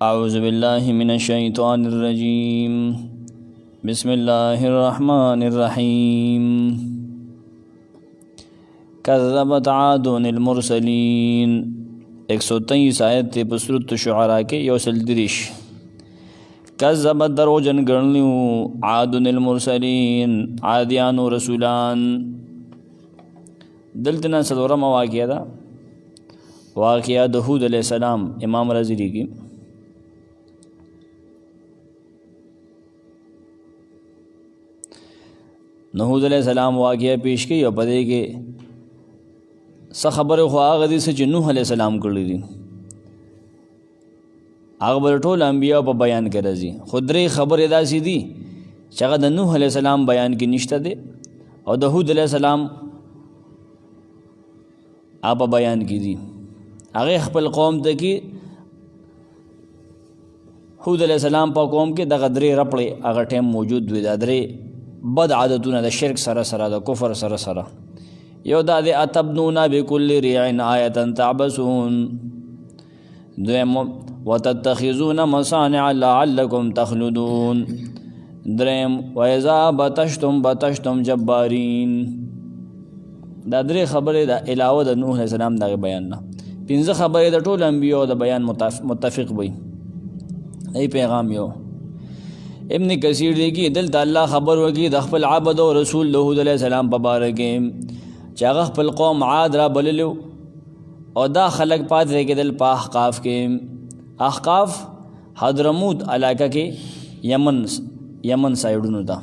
اعوذ باللہ من الشیطان الرجیم بسم اللہ الرحمن الرحیم کذبت عاد المرسلین 123 آیت تے په سورۃ شعراء کې یو سل دریش. کذبت دروجن ګڼلیو عاد المرسلین عادیانو رسولان. دلته نه څلورمه واقعه ده، واقعه د هود علیہ السلام. امام رازی لیکي هود علیہ السلام واقعه پیش کی او په دې کې څه خبره خو هغه دي چې نوح علیہ السلام کړی دي، هغه بل ټول انبیاء په بیان کې راځي. خو درې خبرې داسې دي چې هغه د نوح علیہ السلام بیان کې نشته دي او د هود علیہ السلام په بیان کې دي. هغه خپل قوم ته کې هود علیہ السلام په قوم کې دغه درې رپړې هغه ټیم موجود وي، دا درې بد عادتونه د شرک سره سره د کفر سره سره. یو دا د اتبنون بكل ريع آیه تعبسون، دویم وتتخذون مصانع لعلكم تخلدون، دریم واذا بطشتم بطشتم جبارین. دا درې خبرې د علاوه د نوح علیہ السلام دغه بیان نه. پنځه خبرې د ټول انبیاء د بیان متفق وي. ای پیغام یو ابن کثیر لیکي دلته الله خبر ورکړي د خپل عبد او رسول د هود علیہ السلام په باره کې چې هغه خپل قوم عاد را بللو او دا خلق پاتې کېدل په احقاف کې. احقاف حضرموت علاقه کې یمن سایډونو ته،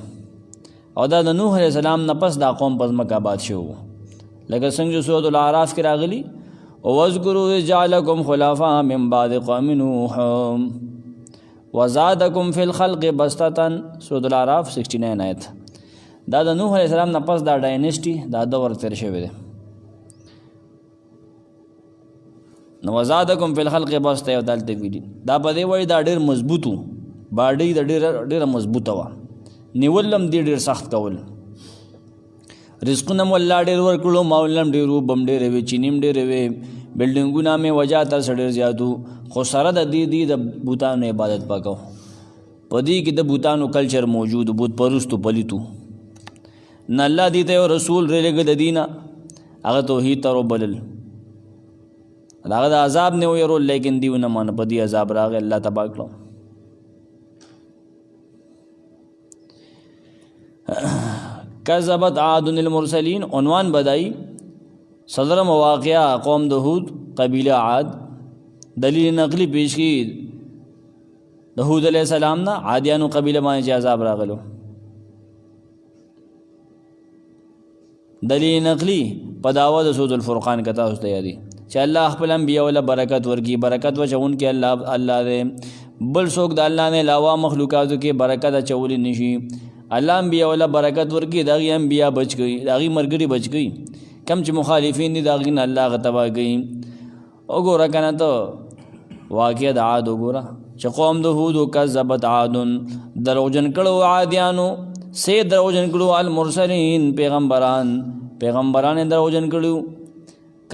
او دا د نوح علیہ السلام نه پس دا قوم په ځمکه آباد شو، لکه څنګه چې سورۃ الاعراف کې راغلي واذکروا اذ جعلکم خلفاء من بعد قوم نوح وزادکم فی الخلق بسطة. سورۃ الاعراف 69 آیت. دا د نوح علیہ السلام نه پس دا ډاینسټي دا دور تیر شوی دی. نو وزادکم فی الخلق بسطة یو دلته ویلي دا په دې وایي دا ډېر مضبوطو باډي د ډېره مضبوطه وه، نیولم دې ډېر سخت کول. رزقونه مو الله ډېر ورکړو، ماولم ډېر وو، بم ډېرې وې، چینیم ډېرې وې، بلډینګونه مې وجه تر ډېر زیاتو. خو سره د دې د بوتانو عبادت پکاو، په دې کې د بوتانو کلچر موجود، بوت پرستو پلیتو. نه الله دې ته یو رسول رلېږه د دینه هغه توحید ته وبلل، هغه د عذاب نه ویرول، لیکن دیو نه مانه، په دې عذاب راغی، الله تباه کړو. کذبت عاد المرسلین عنوان بدائی صدر مواقع قوم د هود قبیله عاد. دلیل نقلی پیش کی د هود علیہ السلام نه عادیانو قبیله باندې چې عذاب راغلو. دلیل نقلی په دعوه د سورۃ الفرقان کتا اوس ته یادي چې الله خپل انبیاء ول برکت ورکی، برکت وچون کې الله دې بل څوک د الله نه علاوه مخلوقاتو کې برکت اچول نشي. الله انبیاء ول برکت ورکی، دغه انبیاء بچ گئی، دغه مرګري بچ گئی، کم چې مخالفین دي دغه نه الله غتبا گئی. وګوره کنه ته واقعه د عاد وګوره چې قوم د هود کذبت عاد دروجن کړو عادیانو، سه دروجن کړو المرسلین پیغمبران دروجن کړو.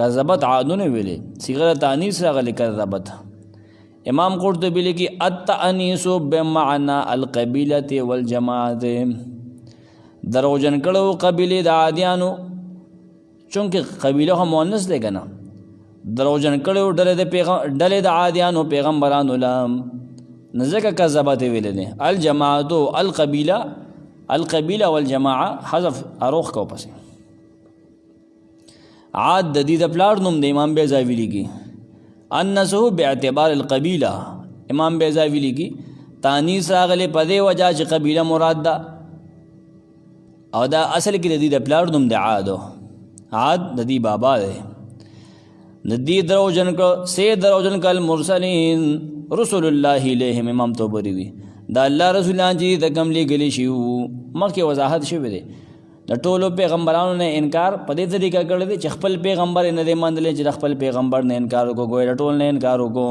کذبت عادونه ویلې صيغه تانیث راغلي کذبت. امام قرطبی لیکي التانیث بمعنى القبیله والجماعه، دروجن کړو قبیله د عادیانو چونکه قبیله هم مؤنث دی کنه، دروجن کړو ډلې د عادیانو پیغمبرانو لام نزدک کذبت ویلې. الجماعه القبیله والجماعه حذف اروخ کو پس. عاد د دې د پلار نوم د امام بیضاوی لیکي انسه باعتبار القبیله. امام بیضاوی لیکي تانیث راغله په دې وجہ چې قبیله مراد ده، او دا اصل کې د دې د پلار نوم د عاد د دې بابا دی. ندی دروجن کو سے دروجن کل مرسلین رسول الله الیہم. امام طبری وی دا الله رسولان چې د کم لګلی شي مخکې وضاحت شوی دی. د ټولو پیغمبرانو نه انکار په دې طریقه کړی دی چې خپل پیغمبر نه دی مندل، چې خپل پیغمبر نه انکار وکړو، ګویا ټول نه انکار وکړو.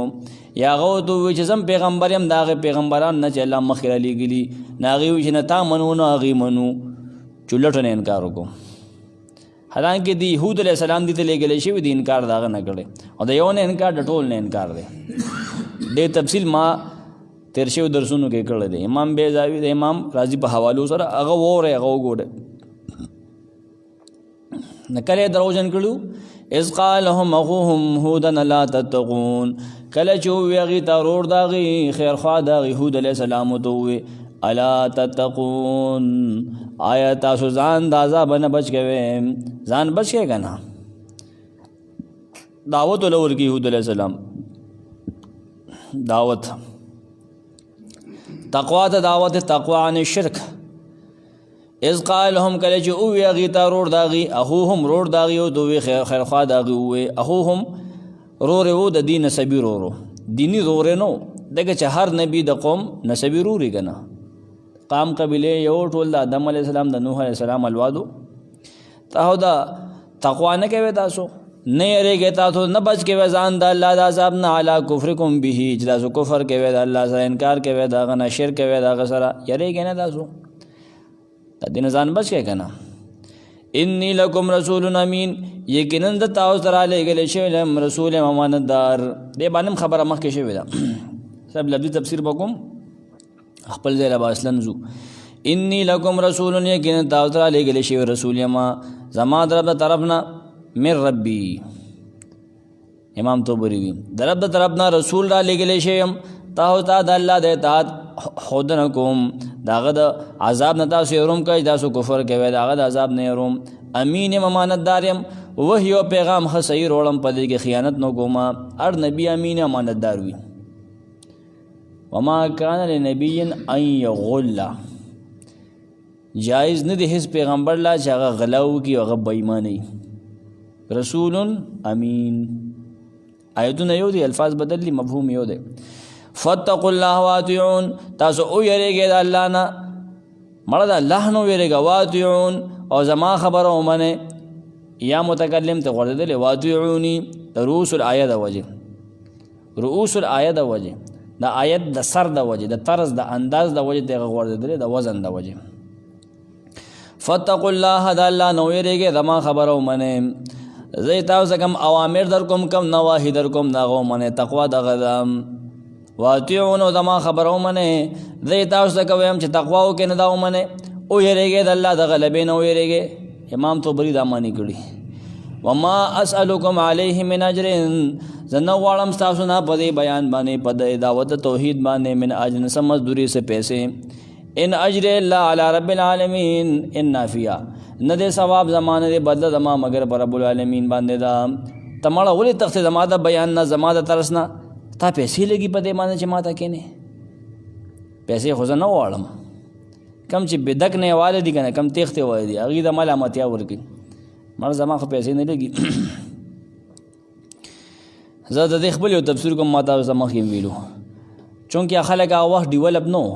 یا غو تو چې زم پیغمبر يم داغه پیغمبران نه چې الله مخکې لګلی ناغي چې نه تا منو نه غي منو، چولټ نه انکار وکړو. حالانکه دی یهود علیہ السلام دی ته لګلې شوی دی انکار داغه نه کړي، او د یو نه انکار د ټول نه انکار دی. دې تفصیل ما تیر شویو درسونو کې کړی دی. امام بیضاوي د امام راضي په حوالو سره هغه وورئ هغه وګورئ. نه کله یې دروغجن کړو. اذ قال لهم اخوهم هود لا تتقون، کله چې ووایي هغې ته ورور د هغې خیرخوا د هغې هود علیه السلام ته ووایي الا تتقون، آیا تاسو ځان د عذاب نه بچ کوئ؟ ځان بچ کوئ که نه؟ دعوت وله ورکړي هود علیه السلام، دعوت تقوا ته دعوت تقوا عن الشرک. اذ قال لهم کله چې ووایي هغې ته رور د هغې اخوهم رور د هغې او ته ووایي خیرخوا د هغې ووایي اخوهم رور یې و د دې نسبي رورو دیني رور یې نه و، ځکه چې هر نبي د قوم نسبي رور یې که نه. قام قبیلې یو ټول د آدم علیه السلام د نوح علیه السلام اولادو. تاسو دا تقوا نه کوئ، تاسو نه یریږئ، تاسو نه بچ کوئ ځان د الله د عذاب نه علی کفرکم به، چې تاسو کفر کوئ د الله سره، انکار کوئ د هغه نه، شرک کوئ د هغه سره، یریږئ نه تاسو د دې نه ځان بچ کوئ که نه. انی لکم رسول امین، یقینا د تاسو سره رالیږلی شوی یم رسول یم امانتدار. دې باندې هم خبره مخکې شوې ده، صاحب لفظي تفسیر به کوم خپل ځای له به اصلاً ځو. انی لکم رسول، یقینا تاسو سره رالیږلی شوی رسول یم زما د رب د طرف نه، من ربي امام طبري وي د رب د طرف نه رسول رالیږلی شوی یم تاسو ته د الله د اطاعت ښودنه کوم، د هغه د عذاب نه تاسو یروم کوئ، تاسو کفر کوئ د هغه د عذاب نه یروم. امین یم امانتدار یم، وحی او پیغام ښه صحیح روړم، په دې کې خیانت نه کوم. هر نبي امین امانتدار وي. وما کان لنبي ان یغل، جایز نه دی هیڅ پیغمبر لا چې هغه غلا وکړي او هغه بې ایمانه. رسول امین آیتونه یو دی، الفاظ بدل دي، مفهوم یو دی. فاتقوا الله واطیعون، تاسو او یریږئ د الله نه، مړه د الله نه ویریږه. واطیعون او زما خبره ومنئ، یا متکلم ته غورځېدلی واطیعوني د رؤوس الآیه د وجې، رؤوس الآیه د وجې، د آیت د سر د وجې، د طرز د انداز د وجې ته هغه غورځېدلی، د وزن د وجې. فاتقوا الله د الله نه ویریږئ، زما خبره ومنئ، زه تاسو کم اوامر در کوم کم نواهي در کوم د هغه ومنئ، تقوا دغه ده. واطیعون او زما خبره ومنئ، زه تاسو ته کویم چې تقوا وکړئ نه دا ومنئ. ویریږئ د الله د غلبې نه ویریږئ. امام طبري دا معنی کړي. وما اسألکم علیه من اجر، زه نه غواړم ستاسو نه په دې بیان باندې، په دې دعوت توحید باندې، من اجر څه مزدوري څه پیسې. ان اجر الا علی رب العالمین، ان نافیه نه دې ثواب زما نه دې بدله زما مگر په رب العالمین باندې ده. ته مړه ولې تښتې زما د بیان نه، زما د طرز نه؟ تا پیسې لګي په دې باندې چې ما ته کښېنې؟ پیسې خو زه نه غواړم. کم چې بدک نه والی دي که نه، کم تیښتې والی دي، هغې د ملامتیا ورکړي. مړه زما خو پیسې نه لګي. زه د دې خپل یو تفسیر کوم، ما تاسو ته مخکې ویلو، چونکې خلک هغه وخت ډیولپ نه و،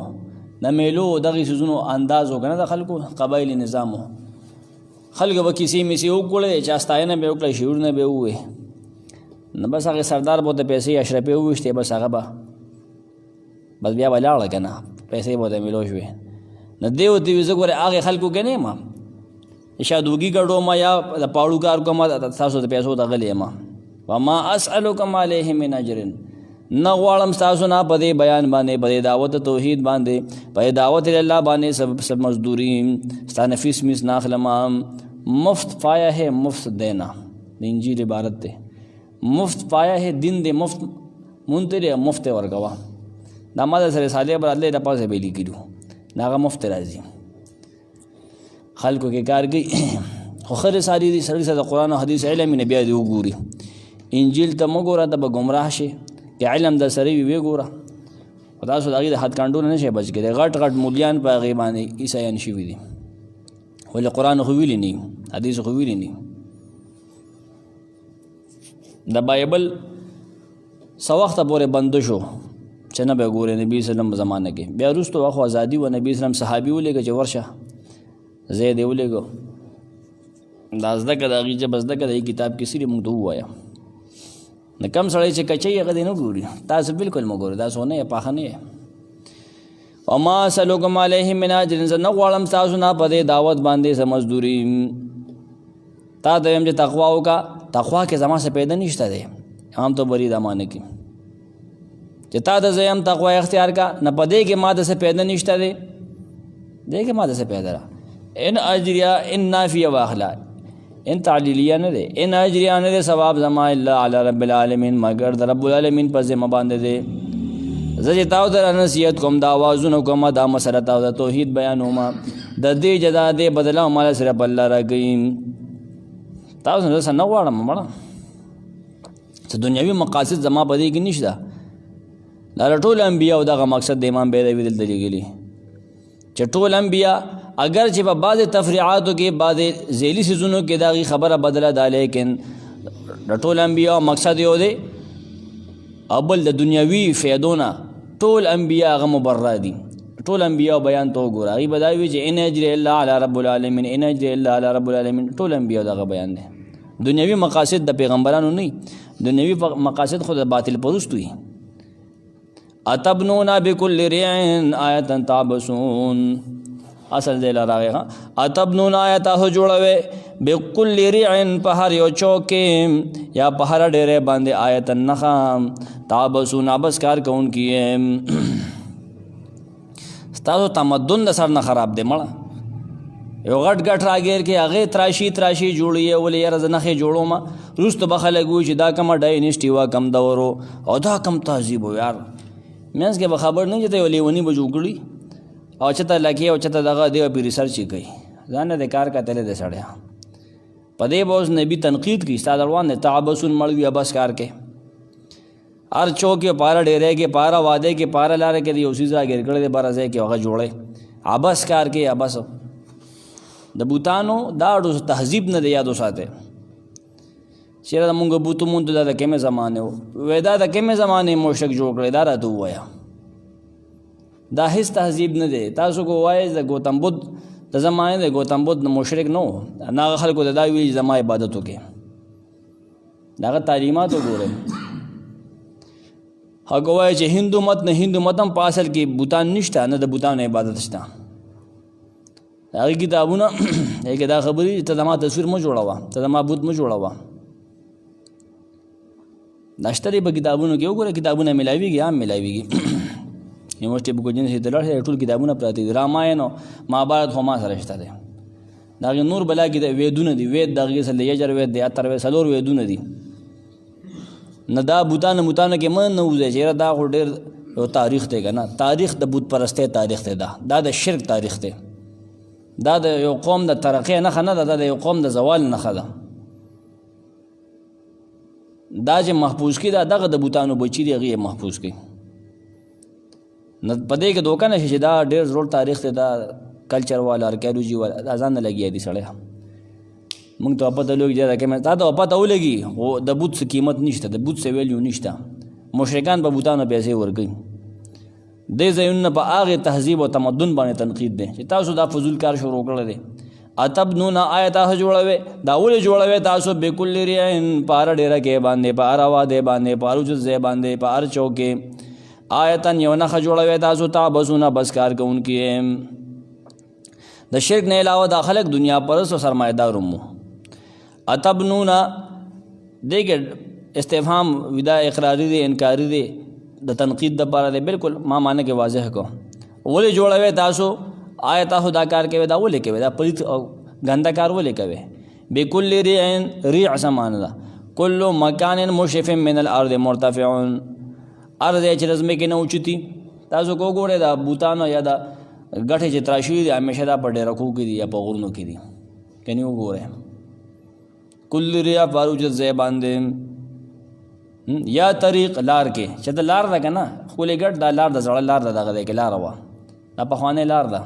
د میلو دغې څیزونو انداز و که نه، د خلکو قبایلي نظام و. خلکو به کیسې میسې وکړې، چا ستاینه به یې وکړه، شعرونه به یې ووایې، نو بس هغې سردار به ورته پیسې اشرفې وویشتې، بس هغه به بس بیا به لاړه که نه، پیسې به ورته میلو شوې. نو دی ورته وي زه ګورې هغې خلکو کې نه یم، شادوګي ګډوم یا د پاړو کار کوم، تاسو د پیسو ته غلی یم. وما اسألکم علیه من اجر، نه غواړم ستاسو نه په دې بیان باندې، په دې دعوت توحید باندې، په دې دعوت الله باندې سب مزدوری، ستا نه فیس میس نه اخلم. مفت پایا ہے مفت دینا، د انجیل عبارت دی. مفت پایا ہے دین دی، مفت مونته دی، مفت ورکوه. دا ما د سره صالح برادلې د پاسه به لیکلو، دا هغه مفت راځي خلکو کې کار کوي. خو ښه رسالې دي، سړي سره د قرآن او حدیث علم یې نه بیا دې وګوري. انجیل ته مه ګوره، ته به ګمراه شي. که علم در سره وي ویې ګوره، خو تاسو د هغې د حد کنډو نه نشئ بچ کېدی. غټ غټ مولیان په هغې باندې عیسایان شوي دي، ولې قرآن خو ویلي نه، حدیث خو ویلي نه. د بایبل څه وخته پورې بنده شو چې نه به ګورې نبي وسلم زمانه کې. بیا وروسته خو ازادي وه، نبي وسلم صحابي ولېږه چې ورشه، زه یې دې ولېږه دا زده کړه، د هغې ژبه زده کړه، د هغې کتاب کې صرف موږ ته ووایه. نه کم سړی چې کچی هغه دې نه ګوري، تاسو بالکل مه ګورئ، تاسو نه یې پاخه نه یې. وما اسألکم علیه من اجر، زه نه غواړم ستاسو نه په دې دعوت باندې څه مزدوري. تا ته وایم چې تقوا وکړه، تقوا کې زما څه پیدا نشته دی. امام طبري دا معنی کوي. چې تا د زیم تقوا اختیار کا نه پدې کې ما د څه پیدا نشته دی دې کې ما د څه پیدا را ان اجریا ان نافیه واخلا ان تعلیلیه نه دی ان اجریا نه دی ثواب زما الا علی رب العالمین مگر د رب العالمین په ذمہ باندې دی زه چې تاسو ته نصیحت کوم دا آوازونه کوم دا مسله تاسو د توحید بیانوم د دې جدا دې بدلا مال صرف الله راګي تاسو نه څه نه غواړم مړه څه دنیوي مقاصد زما په دې کې نشته دا ټول انبیا او دغه مقصد د امام بیضوی دلته لګلی چې ټول انبیا اگر چې په بعض تفریعاتو کې بعض ذیلی سيزونو کې داغي خبره بدله ده لیکن د ټول انبیا مقصد یو دی اول د دنیوي فیدونه ټول انبیا هغه مبرر دي ټول انبیا بیان تو ګور هغه بداوی چې ان اجر الا علی رب العالمین ان اجر الا علی رب العالمین ټول انبیا دغه بیان دي دنیوي مقاصد د پیغمبرانو نه دنیوي مقاصد خود باطل پرست وي اتبنون بكل ريع آیه تعبسون اصل دې لراغه اتبنون آیه تاسو جوړوي بكل ريع په هر یو چوکې یا په هر ډېرې باندې آیه نخام تعبسون ابس کار کون کیه ستاسو تمدن د سر نه خراب دی مړه یو غټ غټ راګیر کې هغه تراشی جوړی ولې یاره زنخه جوړو ما روست بخلګو چې دا کوم ډاینسټي وا کم دورو او دا کم تهذیب یار مینس کې به خبر نه جته ولې ونی بجوګړي او چته لکه او چته دغه دی په ریسرچ کوي ځان د کار کتل دې سړیا پدې بوز نبی تنقید کی استاد روان نه تعبسون مړوي ابس کار کې هر چوکې پارا ډېرې کې پارا واده کې پارا لار کې دی اوسې ځای ګر کړي بارځه کې هغه جوړي ابس کار کې ابس د بوتانو دا ډو تهذیب نه دی یادو ساته چیرې مونږ بوتو مونږ د کومه زمانه و دا د کومه زمانه موشک جوړ کړی دا راته وایا دا هیڅ تهذیب نه دی تاسو کو وایي د گوتم بدھ د زمانه د گوتم بدھ مشرک نو نه خلکو د دا وی زما عبادت وکي دا تعلیمات وګوره هغه وایي چې هندو مت نه هندو متم پاسل کې بوتان نشته نه د بوتان عبادت شته هغه کتابونه هغه دا خبرې ته زما تصویر مو جوړاوه ته زما بوت مو جوړاوه ناشتري به کتابونو کې وګوره کتابونه ملاويږي عام ملاويږي یونیورسيټي بګوجن سي دلار ټول کتابونه پراته دي راماین او مهابارت هم سره شته دي دا نور بلا کې د وېدونه دي وېد دغه سره یجر وېد دي اتر وې سلور وېدونه دي نه دا بوتان متانه کې من نه وځي چې دا ډېر یو تاریخ دی کنه تاریخ د بوت پرسته تاریخ دی دا د شرک تاریخ دی دا د یو قوم د ترقې نه خنه دا د یو قوم د زوال نه خده دا چې محفوظ کی دا دغه د بوتانو بچی دی هغه محفوظ کی نه پدې کې دوکه نشي چې دا ډېر زوړ تاریخ دی دا کلچر والا ارکیولوژي والا ځان نه لګي دي سړی مونږ ته پته لګي دا کې تا ته پته ولګي او د بوت څه قیمت نشته د بوت څه ویلیو نشته مشرکان په بوتانو پیسې ورګي دې ځایونه په هغه تهذیب او تمدن باندې تنقید دي چې تاسو دا فضول کار شروع کړل دي اتبنون آیت جوړوي دا ولې جوړوي تاسو بكل رین پار ډیر کې باندې پار واده باندې پارو ځای باندې پار چوکې آیتن یو نه جوړوي تاسو تابسونه بس کار کوونکی د شرک نه علاوه د خلق دنیا پرس او سرمایدار مو اتبنون دغه استفهام ودا اقراری دي انکاری دي د تنقید د پاره دي بالکل ما معنی کې واضح کو ولې جوړوي تاسو آیت خدا کار کوي دا ولې کوي دا پلیت او ګندا کار ولې کوي بكل ريع سمان دا كل مكان مشرف من الارض مرتفع ارض چې رزمه کې نه اوچتي تاسو کو ګوره دا بوتانو یا دا غټه چې تراشي دي همیشه دا پډې رکو کې دي یا په غورنو کې دي کني وګوره كل ريع فاروج ز باندې یا طریق لار کې چې دا لار ده کنه خولې ګټ دا لار د زړه لار ده دغه کې لار وا دا په خوانه لار ده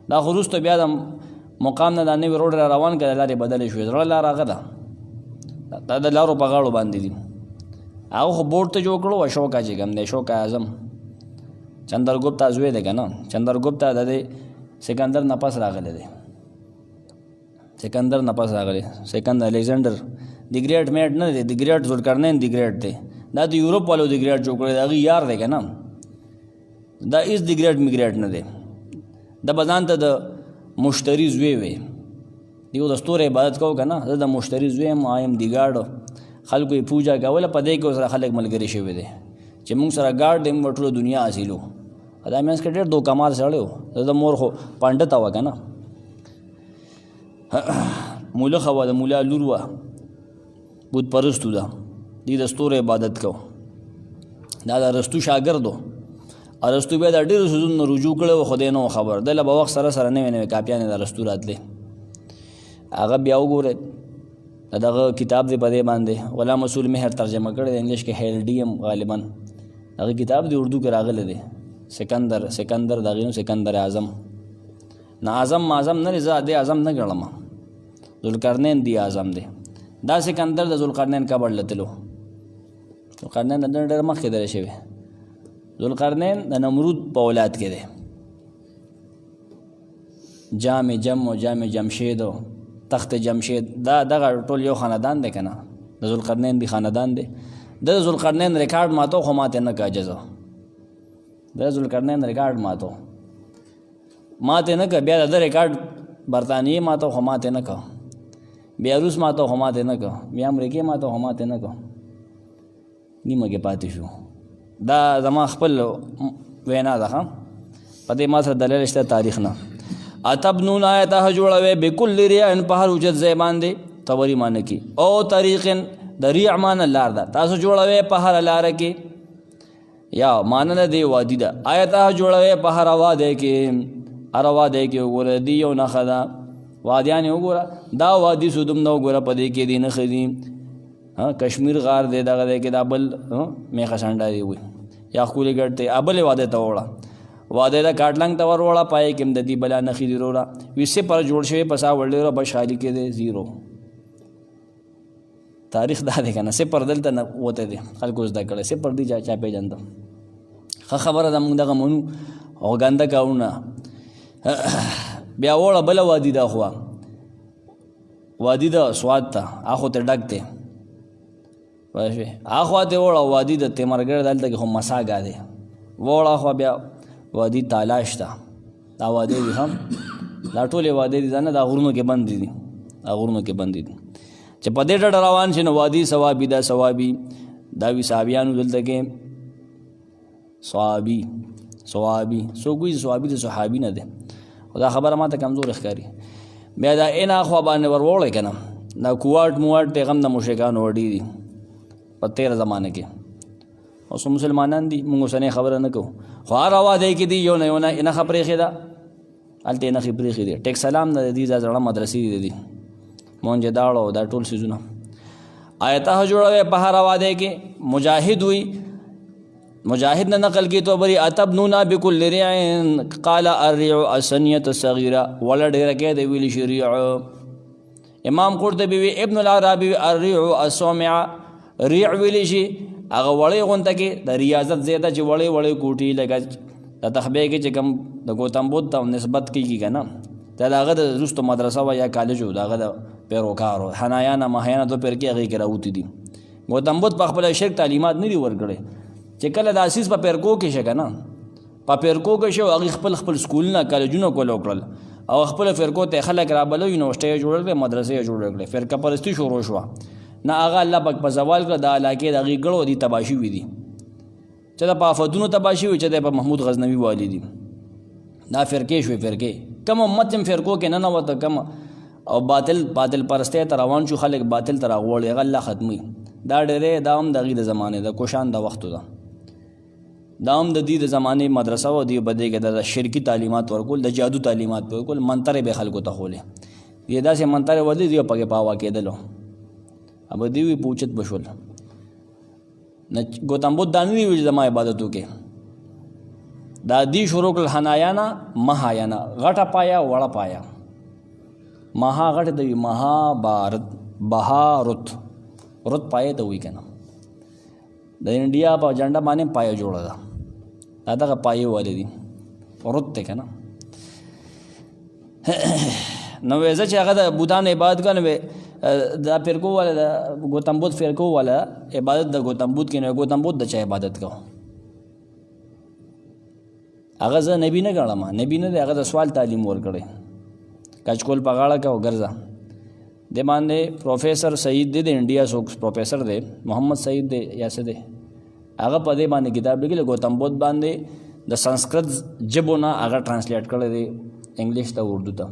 دا خروج ته بیا د مقام نه د نوې روډ روان کړه لارې بدلې شوې زړه لار هغه ده دا د لارو په غاړو باندې دي هغه خو بورډ ته جوړ کړو اشوکا چې کوم دی اشوکا اعظم چندرګپت ازوی دی کنه چندرګپت د سکندر نه پس راغلی دی سکندر نه پس راغلی سکندر الکسندر دی ګریټ میټ نه دی دی ګریټ زولکرنین دی ګریټ دی دا د یورپ والو دی ګریټ جوړ کړی دا یار دی کنه دا از دی ګریټ میګریټ نه دی د بدن ته د مشتری زوی وي دیو د ستوره عبادت کو کنه زه د مشتری زوی ما ایم دی ګاډ خلکو یې پوجا کوله پدې کې سره خلک ملګری شوی دي چې موږ سره ګارډ دی موږ ټوله دنیا حاصلو. دا منځ کې ډېر دوکمار سړی و. د مور خو پنډته وه که نه، مولخه وه، د مولا لور وه، بت پرستو ده، دې د ستورو عبادت کو. دا د ارسطو شاګرد و. ارسطو بیا د ډېرو څیزونو رجوع کړی و، خو دی نه و خبر. دی له به وخت سره سره نوې نوې کاپیانې د ارسطو راتلې. هغه بیا وګورئ دغه کتاب دی په دې باندې غلام رسول مهر ترجمه کړی دی، انګلیش کې هیلډیم غالبا. هغه کتاب دی اردو کې راغلی دی. سکندر دغې نو سکندر اعظم نه، اعظم معظم نه دی، زه دې اعظم نه ګڼم، ذوالقرنین دی اعظم دی. دا سکندر د ذوالقرنین قبر له تلو. ذوالقرنین د ډېر مخکې دی شوی. ذوالقرنین د نمرود په اولاد کې دی. جام جم و جام جمشید و تخت جمشید، دا دغه ټول یو خاندان دی که نه، د ذوالقرنین دی خاندان دی. د ذوالقرنین ریکارډ ماتو خو ماته نه که عجزه. د ذوالقرنین ریکارډ ماته نه که، بیا د ریکارډ برطانیې ماتو خو ماته نه که، بیا روس ماتو خو ماته نه که، بیا امریکې ماتو خو ماته نه که، نیمه کې پاتې شو. دا زما خپل وینا ده ښه، په دې ما سره دلیل شته تاریخ نه. اتبنون آیته جوړوي بكل ریع په هر اوچت ځای باندې، طبري معنی کې، او طریقن د ریع معنی لار ده، تاسو جوړوي په هر لاره کې، یا معنی نه دی وادي ده. آیته جوړوي په هر واده کې، هر واده کې وګوره دی یو نښه ده، وادیان وګوره، دا وادي سودم نه وګوره په دې کې دی نښې دي. کشمیر غار دی دغه دی کې، دا بل میخه سنډا دی وي، یا ښکلې ګډ دی، بلې واده ته وړه، واده د کاټلنګ ته ور وړه، پای کې هم د دې بلا نښې دي وروړه. ویسې پر جوړ شوی پسا وړلې بش خالي کې دی زیرو. تاریخ دا دی که نه، صفر دلته نه وته دی، خلکو زده کړی، صفر دی چا پېژنده. ښه خبره ده، موږ دغه منو او ګنده کارونه. بیا وړه بله وادي ده، خو وادي د سواد ته، اخو ته ډک دی، پوه شوې، اخوا ته وړه وادي د تیمرګړ دلته کې خو مساګا دی، وړه خوا بیا وادي تالاش ته. دا وادي دي هم، دا ټولې وادي دي نه، دا غرونو کې بند دي، دا غرونو کې بند دي چې په دې ډډه روان شي نو وادي ثوابي ده. ثوابي دا وي صحابیانو دلته کې صحابي څوک وایي صحابي د صحابي نه دی، خو دا خبره ما ته کمزور ښکاري. بیا دا این اخوا باندې ور وړی که نه، دا کوواټ موواټ ته غم د مشرکانو وړي دي په تېره زمانه کې. اوس مسلمانان دي، موږ اوسنۍ خبره نه کوو، خو هر واده کې دي یو نه یو نښه پرېښې ده، هلته یې نښې پرېښې دي. ټیک سلام د دې دا زړه مدرسې دي، مونجداړو دا ټول څیزونه. آیته جوړوي په هر واده کې. مجاهد وي، مجاهد نه نقل کی تو بری اتبنونا بكل ريع قال الريع السنيه الصغيره ولا ډیره کې دی ویل شریع. امام قرطبي وی ابن العربي الريع السومع، ريع ویل شي هغه وړې غونته کې د ریاضت زیاده چې وړې کوټي لګا د تخبې کې چې کم د ګوتم بدھ ته نسبت کیږي کنه، دا هغه د روستو مدرسه و یا کالج و، داغه د پیروکارو حنایانه ماهیانه دو پیر کې هغه کې راوتی دي. ګوتم بدھ په خپل شرک تعلیمات نه دی ورکړي، چې کله د اساس په پیرکو کې شګه نه په پیرکو کې شو، هغه خپل سکولونه کالجونه کول وکړل، او خپل فرقو ته خلک رابلو، یونیورسيټي جوړ کړل، مدرسې جوړ کړل، فرقه پرستی شروع شو. نه هغه الله پاک په زوال کړ، د علاقې د غړو دي تباشي وي دي، چې د پافدونو تباشي وي، چې د محمود غزنوي والی دي. دا فرقې شوې، فرقې کوم امت هم فرقو کې نه وته کم، او باطل پرسته ته روان شو، خلک باطل ته راغوړي، هغه الله ختمي. دا ډېرې دا هم د غي د زمانه د کوشان د وختو ده، دا هم د دې د زمانه مدرسه و دی بده کې د شرکی تعلیمات ورکول، د جادو تعلیمات ورکول، منتر به خلکو ته خولې دې داسې منتر ودی دی په کې پاوا کېدلو. اب دی وی پوښت بشول نه ګوتم بدھ دانی وی زما عبادتو کې دا دی شروع کل حنایانا مهایانا، غټه پایا وړه پایا، مها غټه دی، مها بارت بهارت رت پایې ته وی کنه، د انډیا په جنډا باندې پایه جوړه ده، دا دغه پایې والي دي رت ته کنه. نو ویزه چې هغه د بوتان عبادت کنه دا فرقو والا د ګوتم بدھ فرقو والا عبادت د ګوتم بدھ کې نه، ګوتم بدھ د چا عبادت کو، هغه زه نبی نه ګڼم، نبی نه دی، هغه د سوال تعلیم ورکړی، کچکول په غاړه کې وګرځه. د باندې پروفیسر سعید دی، د انډیا څوک پروفیسر دی، محمد سعید دی یا څه دی، هغه په دې باندې کتاب لیکلی ګوتم بدھ باندې د سنسکرت ژبو نه هغه ټرانسلیټ کړی دی انګلیش ته اردو ته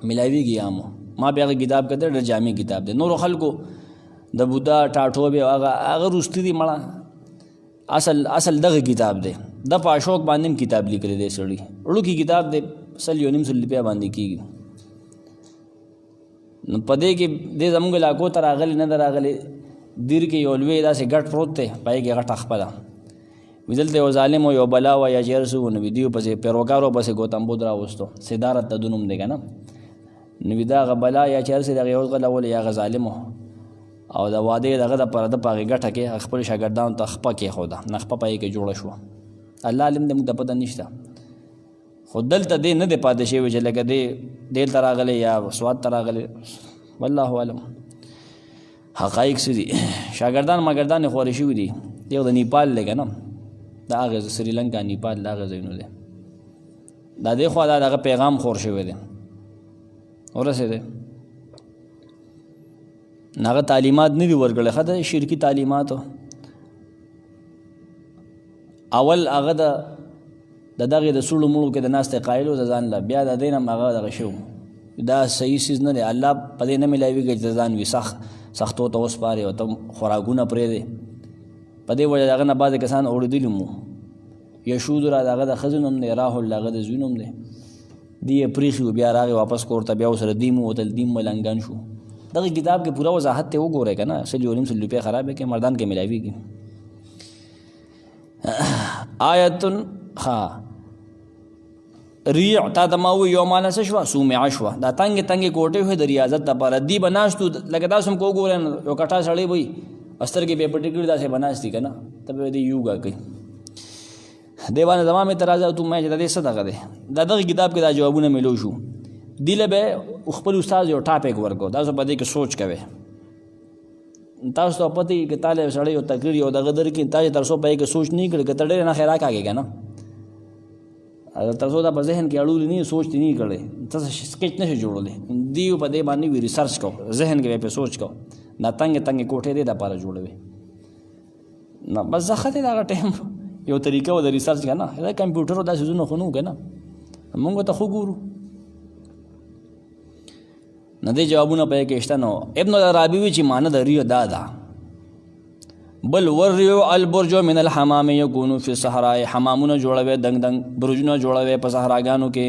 ملاویږي عامو. ما بیا هغه کتاب کتل ډېر جامع کتاب دی. نورو خلکو د بودا ټاټوبې هغه وروستي دي مړه اصل دغه کتاب دی. د په اشوک باندې هم کتاب لیکلی دی سړي وړوکی کتاب دی 100-1.5 روپیا باندې کېږي. نو په دې کې دې زموږ علاقو ته راغلی نه ده راغلی دیر کې یو لوی داسې ګټ پروت دی پای کې غټه خپله وي دلته یو ظالم و یو بلا و یا چې هر څه و نو وي دیو پسې پیروکارو پسې ګوتم بدھ راوستو صدارت د ده نوم دی که نه نو وي دا هغه بلا یا چې هر څه د هغه یو غلول یا هغه ظالم و او د وادې دغه دپاره ده په هغې ګټه کې خپلو شاګردانو ته خپه کېښوده نخپه په هغې کې جوړه شوه. الله علم دی موږ ته پته نشته خو دلته دې نه دی پاتې شوی چې لکه دې ته راغلی یا سوات ته راغلی والله علم. حقایق څه دي شاګردان ماګردان یې خورې شوي دي. یو د نیپال دی که نه د هغې سریلنکا نیپال د هغې ځایونو دی دا دې خوا دا د هغه پیغام خور شوی دی ورسېدی هغه تعلیمات نه دي ورکړی ښه د شرکي تعلیماتو. اول هغه د دغې د سوړو مړو کې د ناستې قایل و د ځان له بیا د دې نه هم هغه دغه شو دا صحیح څیز نه دی. الله په دې نه میلاویږي چې د ځان وي سختو ته وسپارې او ته خوراکونه پرېږدې په دې وجه د هغه نه بعضې کسان اورېدلي مو یشود را د هغه د ښځو نوم دی راحل د هغه د زوی نوم دی دی یې پرېښي و بیا راغی واپس کور ته بیا ورسره دیم ووتل دیم ملنګان شو. دغه کتاب کې پوره وضاحت ته وګورئ که نه 100-1.5 روپۍ خراب یې کې مردان کې میلاویږي. آیتن ها ریع تا ته ما ووایي یو معنی څه شوه سومعه شوه دا تنګې تنګې کوټې وې د ریاضت دپاره دی به ناست و لکه تاسو هم که وګورئ یو کټا سړی به وي سترګې به یې پټې کړي داسې به ناست دي که نه ته به دې یوګا کوي دې باندې زما مې اعتراضات و ما چې د دې څه دغه دی دغه کتاب کې دا جوابونه میلو شو. دې له به خپل استاد یو ټاپک ورکړو تاسو په دې کې سوچ کوئ تاسو ته پته وي که تاله سړی یو تقریر یو دغه درکړي تاسو تر څو په دې کې سوچ نه کړي که ته ډېر نه خیرا کاږې که نه اگر تر څو دا په ذهن کې اړولې نه سوچ دې نه کړی تاسو سکیچ نه شي جوړولی دیو په دې باندې وي ریسرچ کو ذهن کې به پې سوچ کو دا تنګې تنګې کوټې دې دپاره جوړوي نه بس زه ښه دی د هغه ټایم یو طریقه و د ریسرچ که نه دا کمپیوټر دا څیزونه خو نه وو که نه مونږ ته خو ګورو نه دې جوابونه په کې شته نو. ابن العربي وی چې معنی د ریو دا ده بل ورریو البرجو من الحمام یکونو فی الصحراء حمامونه جوړوي دنګ دنګ برجونه جوړوي په صحراګانو کې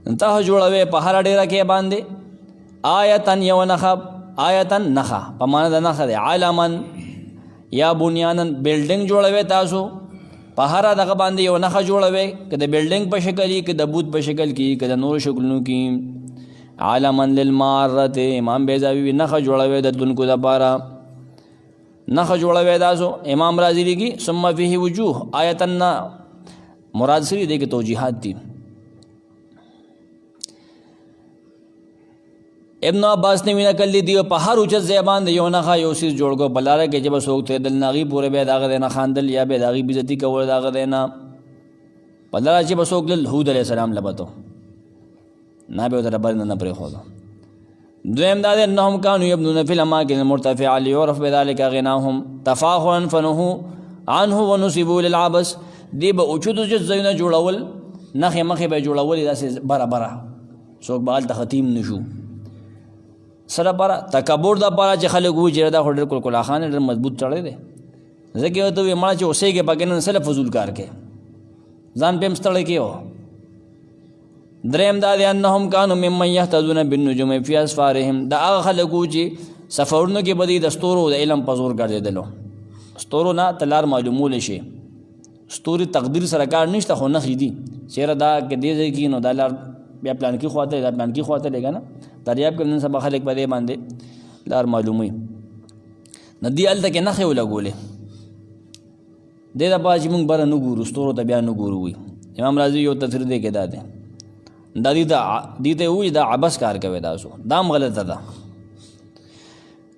انته جوړوي په هر ډیره کې باندې آیتن یو نخه آیتن نخه په معنی د نخه دی علمن یا بنیانن بلډینګ جوړوي تاسو په هر دغه باندې یو نخه جوړوي که د بلډینګ په شکل کې د بوت په شکل کې که د نورو شکلونو کې عالمن للمارت امام بیضاوی نخه جوړوي د تلونکو دپاره نخه جوړوي تاسو امام رازی لیکي ثم فيه وجوه آیتن مراد سری دی کې توجیحات دي. ابن عباس نے وینا کلی دیو په هر اوچت زبان د یو نخه یو سیز جوړ کو بلاره کې جب سوکته دل ناغي پورې به داغه نه خاندل یا به داغي بیزتی کول داغه نه بلاره چې بسوک دل هود علیہ السلام لبته نه به تر بل نه پرې خو دویم دا انهم كانوا يبنون في الاماكن المرتفعه ليعرف بذلك غناهم تفاخرا فنهوا عنه ونسبوا للعبس دی به اوچت زینه جوړول نخه مخه به جوړول داسې برابر سوک بال ته ختم نشو سره بارا تکبر دا بارا چې خلک وو چې دا هډر کول کلا خان ډېر مضبوط چړې دی ځکه ته وی مړه چې اوسې کې پکې سره فضول کار کې ځان پم ستړی کېو. دریم دا دی انهم كانوا ممن يهتدون بالنجوم في اسفارهم دا هغه خلک وو چې سفرونو کې بدی د ستورو د علم په زور ګرځېدلو ستورو نه تلار معلومول شي ستوري تقدیر سره کار نشته خو نه خېدي چیرې دا کې دې ځای کې نو دا لار بیا پلان کې خواته دا پلان کې خواته لګا نه دریاب کې نن سبا خلک په دې باندې لار معلومي ندی الته کې نه خو لګولې دې دا باج موږ بره نه ګورو ستورو ته بیا نه ګورو وي. امام رازي یو تفسیر دې کې دا ده دا دې ته وې دا عبس کار کوي تاسو دام غلطه ده.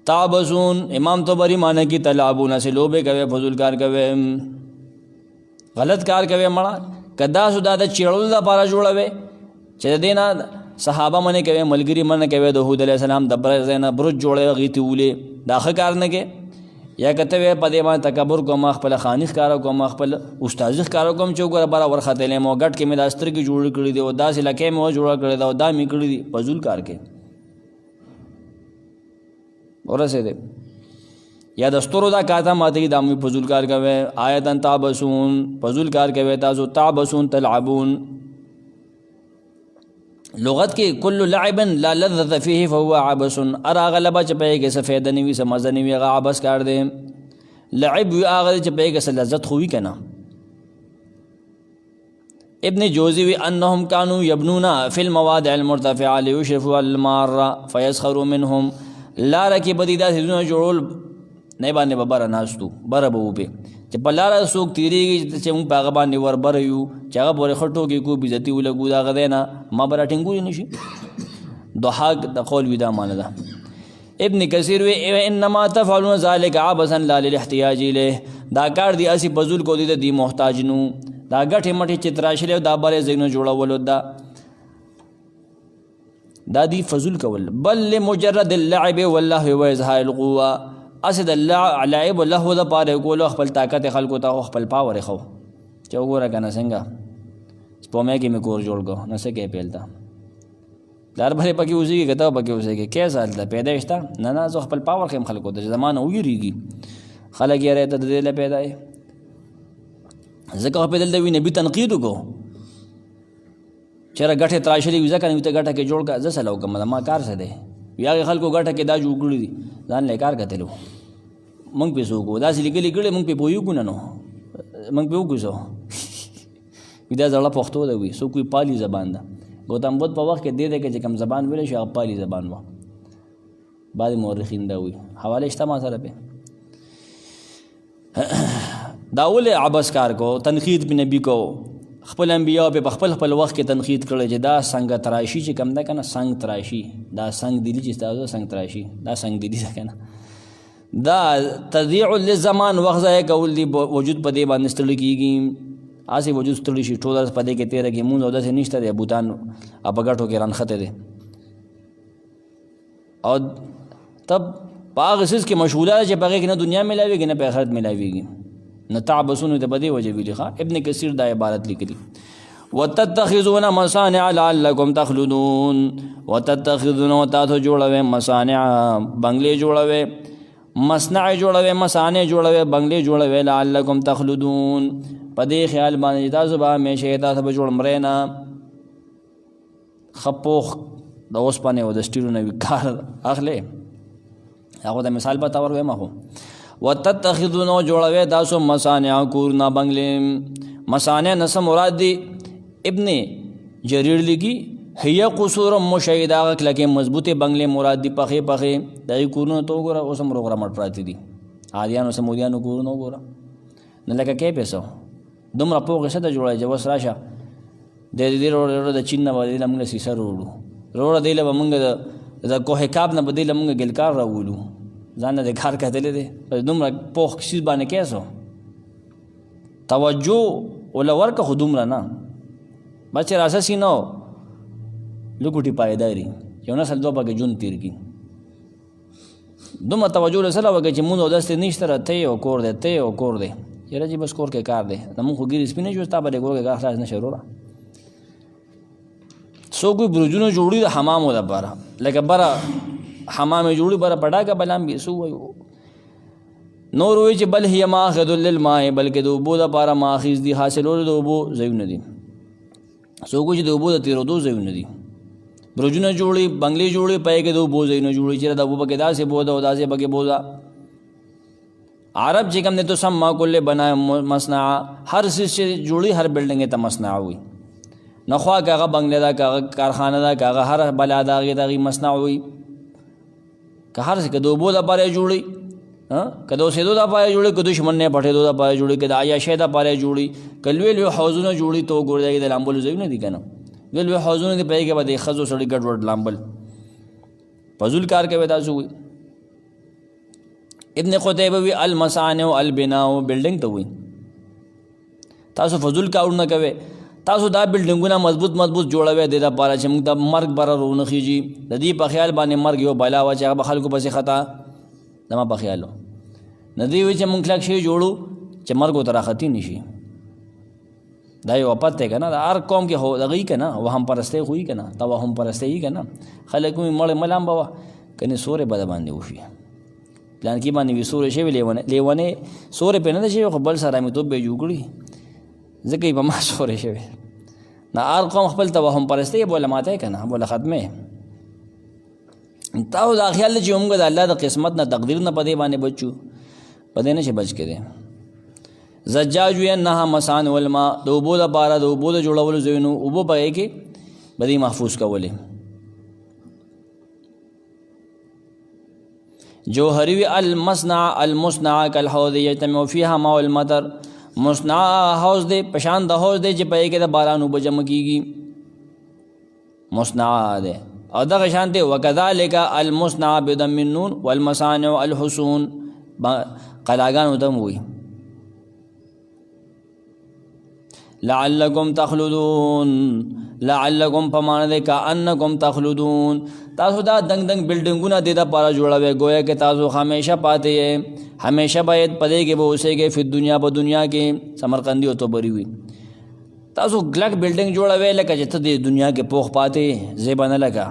تعبسون امام طبری معنی کی تلعبون سے لوبے کوي فضول کار کوي غلط کار کوي مړه کدا سودا د چیړول دا پارا جوړوي چې دینا صحابه منې کوي ملګری منې کوي د هود علیه السلام د برز نه برج جوړوي هغې ته ولې دا ښه کار نه کې یا که ته وایې په دې باندې تکبر کوم خپله خاني ښکاره کوم خپل استازي ښکاره کوم چې وګوره بره ورختلی یم او ګټ کې مې دا سترګې جوړې کړي دي او داسې لکۍ مې وجوړه کړې ده او دا مې کړي دي فضول کار کې ورسېدې یا د ستورو دا کاته ماته دا مې فضول کار کوي آیتا تعبسون فضول کار کوي تاسو تعبسون تلعبون لغت کې کل لعب لا لذت فيه فهو عبس هغه لبه چې پهې کې څه فایده نه وي څه مزه نه وي هغه عبس کار دی لعب وي هغه چې پهې کې څه لذت خو وي که نه ابن جوزی وی انهم كانوا يبنون في المواضع المرتفعه ليشرفوا على الماره فيسخروا منهم لاره کې بدی دا سيزونه جوړول نه باندې به بره ناستو بره به وبې چې په لاره څوک تېرېږي چې موږ په هغه باندې ور بره یو چې هغه پورې ښه ټوکې کو بېزتي ولګو د هغه دی نه ما به راټینګولی نه شي ضحاک د قول وي دا معنی ده ابن کثیر وی انما تفعلون ذلك عبثا لا للاحتیاج الیه دا کار دی اسی فضول کو دی دی محتاج نو دا ګټې مټې چې تراشلې او دا بارې ځایونه جوړولو دا دی فضول کول بل لمجرد اللعب واللهو واظهار القوه اسې د لعب و لهو دپاره کولو خپل طاقت خلکو ته خپل پاور یې ښو چې وګوره که نه څنګه سپومی کې مې کور جوړ کړو نه څه کوې پیل ته پلار به پکې اوسېږي که ته پکې اوسېږي کې سال ته پیدا شته نه نه زه خپل پاور ښیم خلکو ته چې زما نه ویرېږي خلک یې ته د دې له پیدا یې ځکه خو پې دلته وي نبي تنقید وکړو چېرې ګټې تراشلې وي ځکه نبي ته ګټه کې جوړ کړه زه سله وکړم ما کار څه دی وي هغې خلکو ګټه کې دا جوړ کړي دي ځان له کار کتلو موږ پې څه وکړو داسې لیکلي کړي موږ پې پوهېږو نه نو موږ پې وکړو څه وي دا زړه پښتو ده وي څوک وي پالي زبان ده ګوتم بدھ په وخت کې دې دی که چې کوم زبان ویلی شي هغه پالي زبان وه بعضې مورخین دا وي حوالې شته ما سره پې دا ولې عبس کار کو تنقید پې نبي کو خپل انبیاء په خپل خپل وخت کې تنقید کړی چې دا څنګه تراشي چې کم ده که نه څنګ تراشي دا څنګ دلي چې ستاسو څنګ تراشي دا څنګ دلي ده که نه دا تضیع للزمان وخت ضایع کول دي وجود په دې باندې ستړي کېږي هسې وجود ستړي شي ټول ورځ په دې کې تېره کړي مونځ او داسې نشته دی بوتان په ګټو کې رانښتی دی او تب په هغه څیز کې مشغوله ده چې په هغې کې نه دنیا میلاوېږي نه په آخرت میلاوېږي نه تعبسون ته بدې وجه ویلي ابن کثیر دا عبارت لیکلي وتتخذون مصانع لعلکم تخلدون وتتخذون تاسو جوړوئ مصانع بنگلې جوړوئ مصنع جوړوئ مصانع جوړوئ بنگلې جوړوئ لعلکم تخلدون په دې خیال باندې تاسو به همیشه تاسو به جوړ مرئ نه ښه پوخ د اوسپنې او د سټیلو نه وي کار اخلې هغه د مثال په طور وایم خو وتتخذون جوړوي تاسو مصانع کورونه بنگلې مصانع نه څه مراد دي ابن جریر لیکي هي قصور مشیده هغه کلکې مضبوطې بنگلې مراد دي پخې پخې د هغې کورونو ته وګوره اوس هم روغ رمټ پراته دي عادیانو سمودیانو کورونه وګوره نه لکه کې پیسو دومره پوغې څه ته جوړوي چې اوس راشه د دې روړه د چین نه به دې له موږ سیسه روړو روړه دی له به موږ د کوه کاب نه به دې له موږ ګلکار راولو ځان نه د کار کتلی دی بس دومره پوخ چیز باندې کیسو توجه وله ورکه خو دومره نه بس چې راسسي نه لکوټي پایداري یو نسل دوه پکې ژوند تېر کړي دومره توجه له سره وکړي چې مونږ او داسې نشته را ته یو کور دی ته یو کور دی یاره چې بس کور کې کار دی زمونږ خو ګیرې سپي نه شو ستا به دې کور کې کار خلاص نه شي وروره څوک برجونه جوړي د حمامو دپاره لکه بره حمام جوړي بره پټاکه بلام بي سو وایو نور وایي چې بل هي ماخذ للماء بلکې د اوبو دپاره ماخذ دي حاصلولو د اوبو ځایونه دي څوک وایي چې د اوبو د تېرېدو ځایونه دي برجونه جوړي بنګلې جوړي پای کې د اوبو ځایونه جوړي چې د اوبو پکې داسې بوده او داسې پکې بوده عرب چې کوم دی تو سما کل بنا مصنع هر څیز چې جوړي هر بلډنګ ته مصنع وي نه خوا که هغه بنګله ده که هغه کارخانه ده که هغه هر بلا ده هغې ته هغې مصنع وي که هر څه که د اوبو دپاره یې جوړي که د اوسېدو دپاره یې جوړي که دشمن نه پټېدو دپاره یې جوړي که د عیاشۍ دپاره یې جوړي که لوی لوی حوضونه جوړي ته وګورې د هغې د لامبلو ځایونه دي که نه لوی لوی حوضونه دي په هغې کې به د ښځو سړي ګډ وډ لامبل فضول کار کوي تاسو وي ابن قتیبه وی المصانع البناء بلډینګ ته وي تاسو فضول کارونه کوي تاسو دا بلډینګونه مضبوط جوړوي د لپاره چې موږ د مرګ بره رونخیږي. د دې په خیال باندې مرګ یو بلا وه چې هغه به خلکو پسې خطا زما په خیال و. نه دوی وایي چې موږ کلک شی جوړو چې مرګ ورته راختي نه شي. دا یو پت دی که نه، د هر قوم کې خو دغه وي که نه، وهم پرستی خو وي که نه، توهم پرستی وي که نه. خلک وایي مړ ملام به وه کنې سورې به د باندې وشي، پلان کې باندې وي سورې شوي لیونې سورې پرې نه ده شوي، خو بل سره امیتوب به یې جوړ کړي ځکه یې په ما سورې شوي. نه هر قوم خپل توهم پرستی یې بوله ماتی که نه، بوله ختمې. تاسو دا خیال دی چې موږ د الله د قسمت نه تقدیر نه په دې باندې بچو، په دې نه شي بچ کېدی. زجاج وی انها مسان والماء، د اوبو لپاره د اوبو د جوړولو ځایونو اوبو په کې به دې محفوظ کولې. جوهری المصنع المصنع کالحوض یجتمع فیها ماء المطر، مصنع حوض دی پشان د حوض دی چې په کې د باران اوبه جمع کیږي، مصنع دی. او دغه شان دی وکذالک المصنع بدم النون والمصانع الحصون، قلاګانو ته وي. لعلکم تخلدون، لعلکم پمانه ده کأنکم تخلدون، تاسو دا دنگ دنگ بلډنګونه د لپاره جوړوي گویا کې تاسو همیشه پاتې یې، همیشه باید پدې کې به اوسېږئ په دنیا په دنیا کې. سمرقندي او توبري وي تاسو ګلک بلډنګ جوړوي لکه چې ته د دنیا کې پوخ پاتې زیبه نه لګا.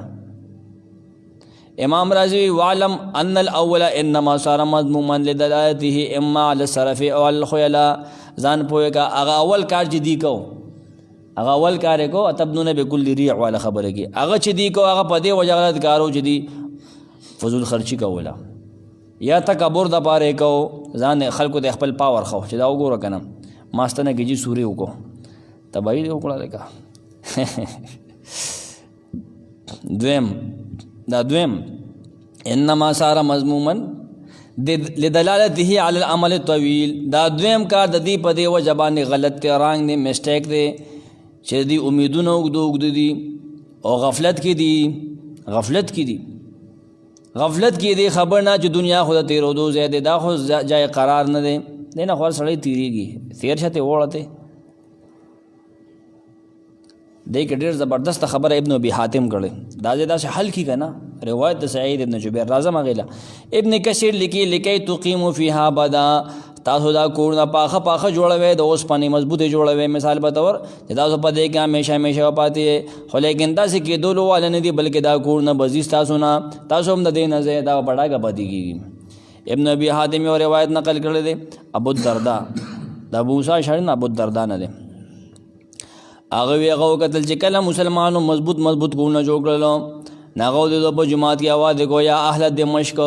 امام رازی وعلم ان الاول انما صار مذموما لدلالته اما على الصرف او الخيلاء، ځان پوهه کا هغه اول کار چې دی کو، هغه اول کار کو اتبنون بكل ريع والا خبره کی، هغه چې دی کو هغه په دې وجه غلط کارو چې دی فضول خرچي کوله یا تکبر د پاره کو، ځان خلکو د خپل پاور خو چې دا وګوره کنه ماستنه کېږي سوري وکړو تبعی دی وکړه لکه. دویم انما صار مذموما لدلالته على العمل الطويل، دا دویم کار د دې په دې وجه باندې غلط دی، رانګ دی، مسټیک دی چې دی امیدونه اوږد دي او غفلت کې دي خبر نه چې دنیا خو د تېرېدو ځای دی، دا خو ځای قرار نه دی، دی نه خو سړی تېرېږي تېر شته وړته. دې کې ډېر زبردست خبره ابن ابي حاتم کړې، دا داسې حل کی که نه روایت د سعید ابن جبیر راځم هغې ابن کثیر لیکي تقیمو فیها ابدا، تاسو دا کورونه پاخه جوړوئ د اوسپنې مضبوطې جوړوئ مثال په طور چې تاسو په دې کې همیشه پاتې خو لیکن داسې کېدلو والا نه دي بلکې دا کورونه به ځي ستاسو نه، تاسو هم د دې نه ځای دا بډاګه پاتې کېږي. ابن ابي حاتم یو روایت نقل کړی دی ابو الدرداء، د ابو موسی اشعري نه ابو الدرداء نه دی. هغه وکتل چې کله مسلمانو مضبوط کورونه جوړ کړلو، هغه د په جماعت کې आवाज کو یا اهل دمشق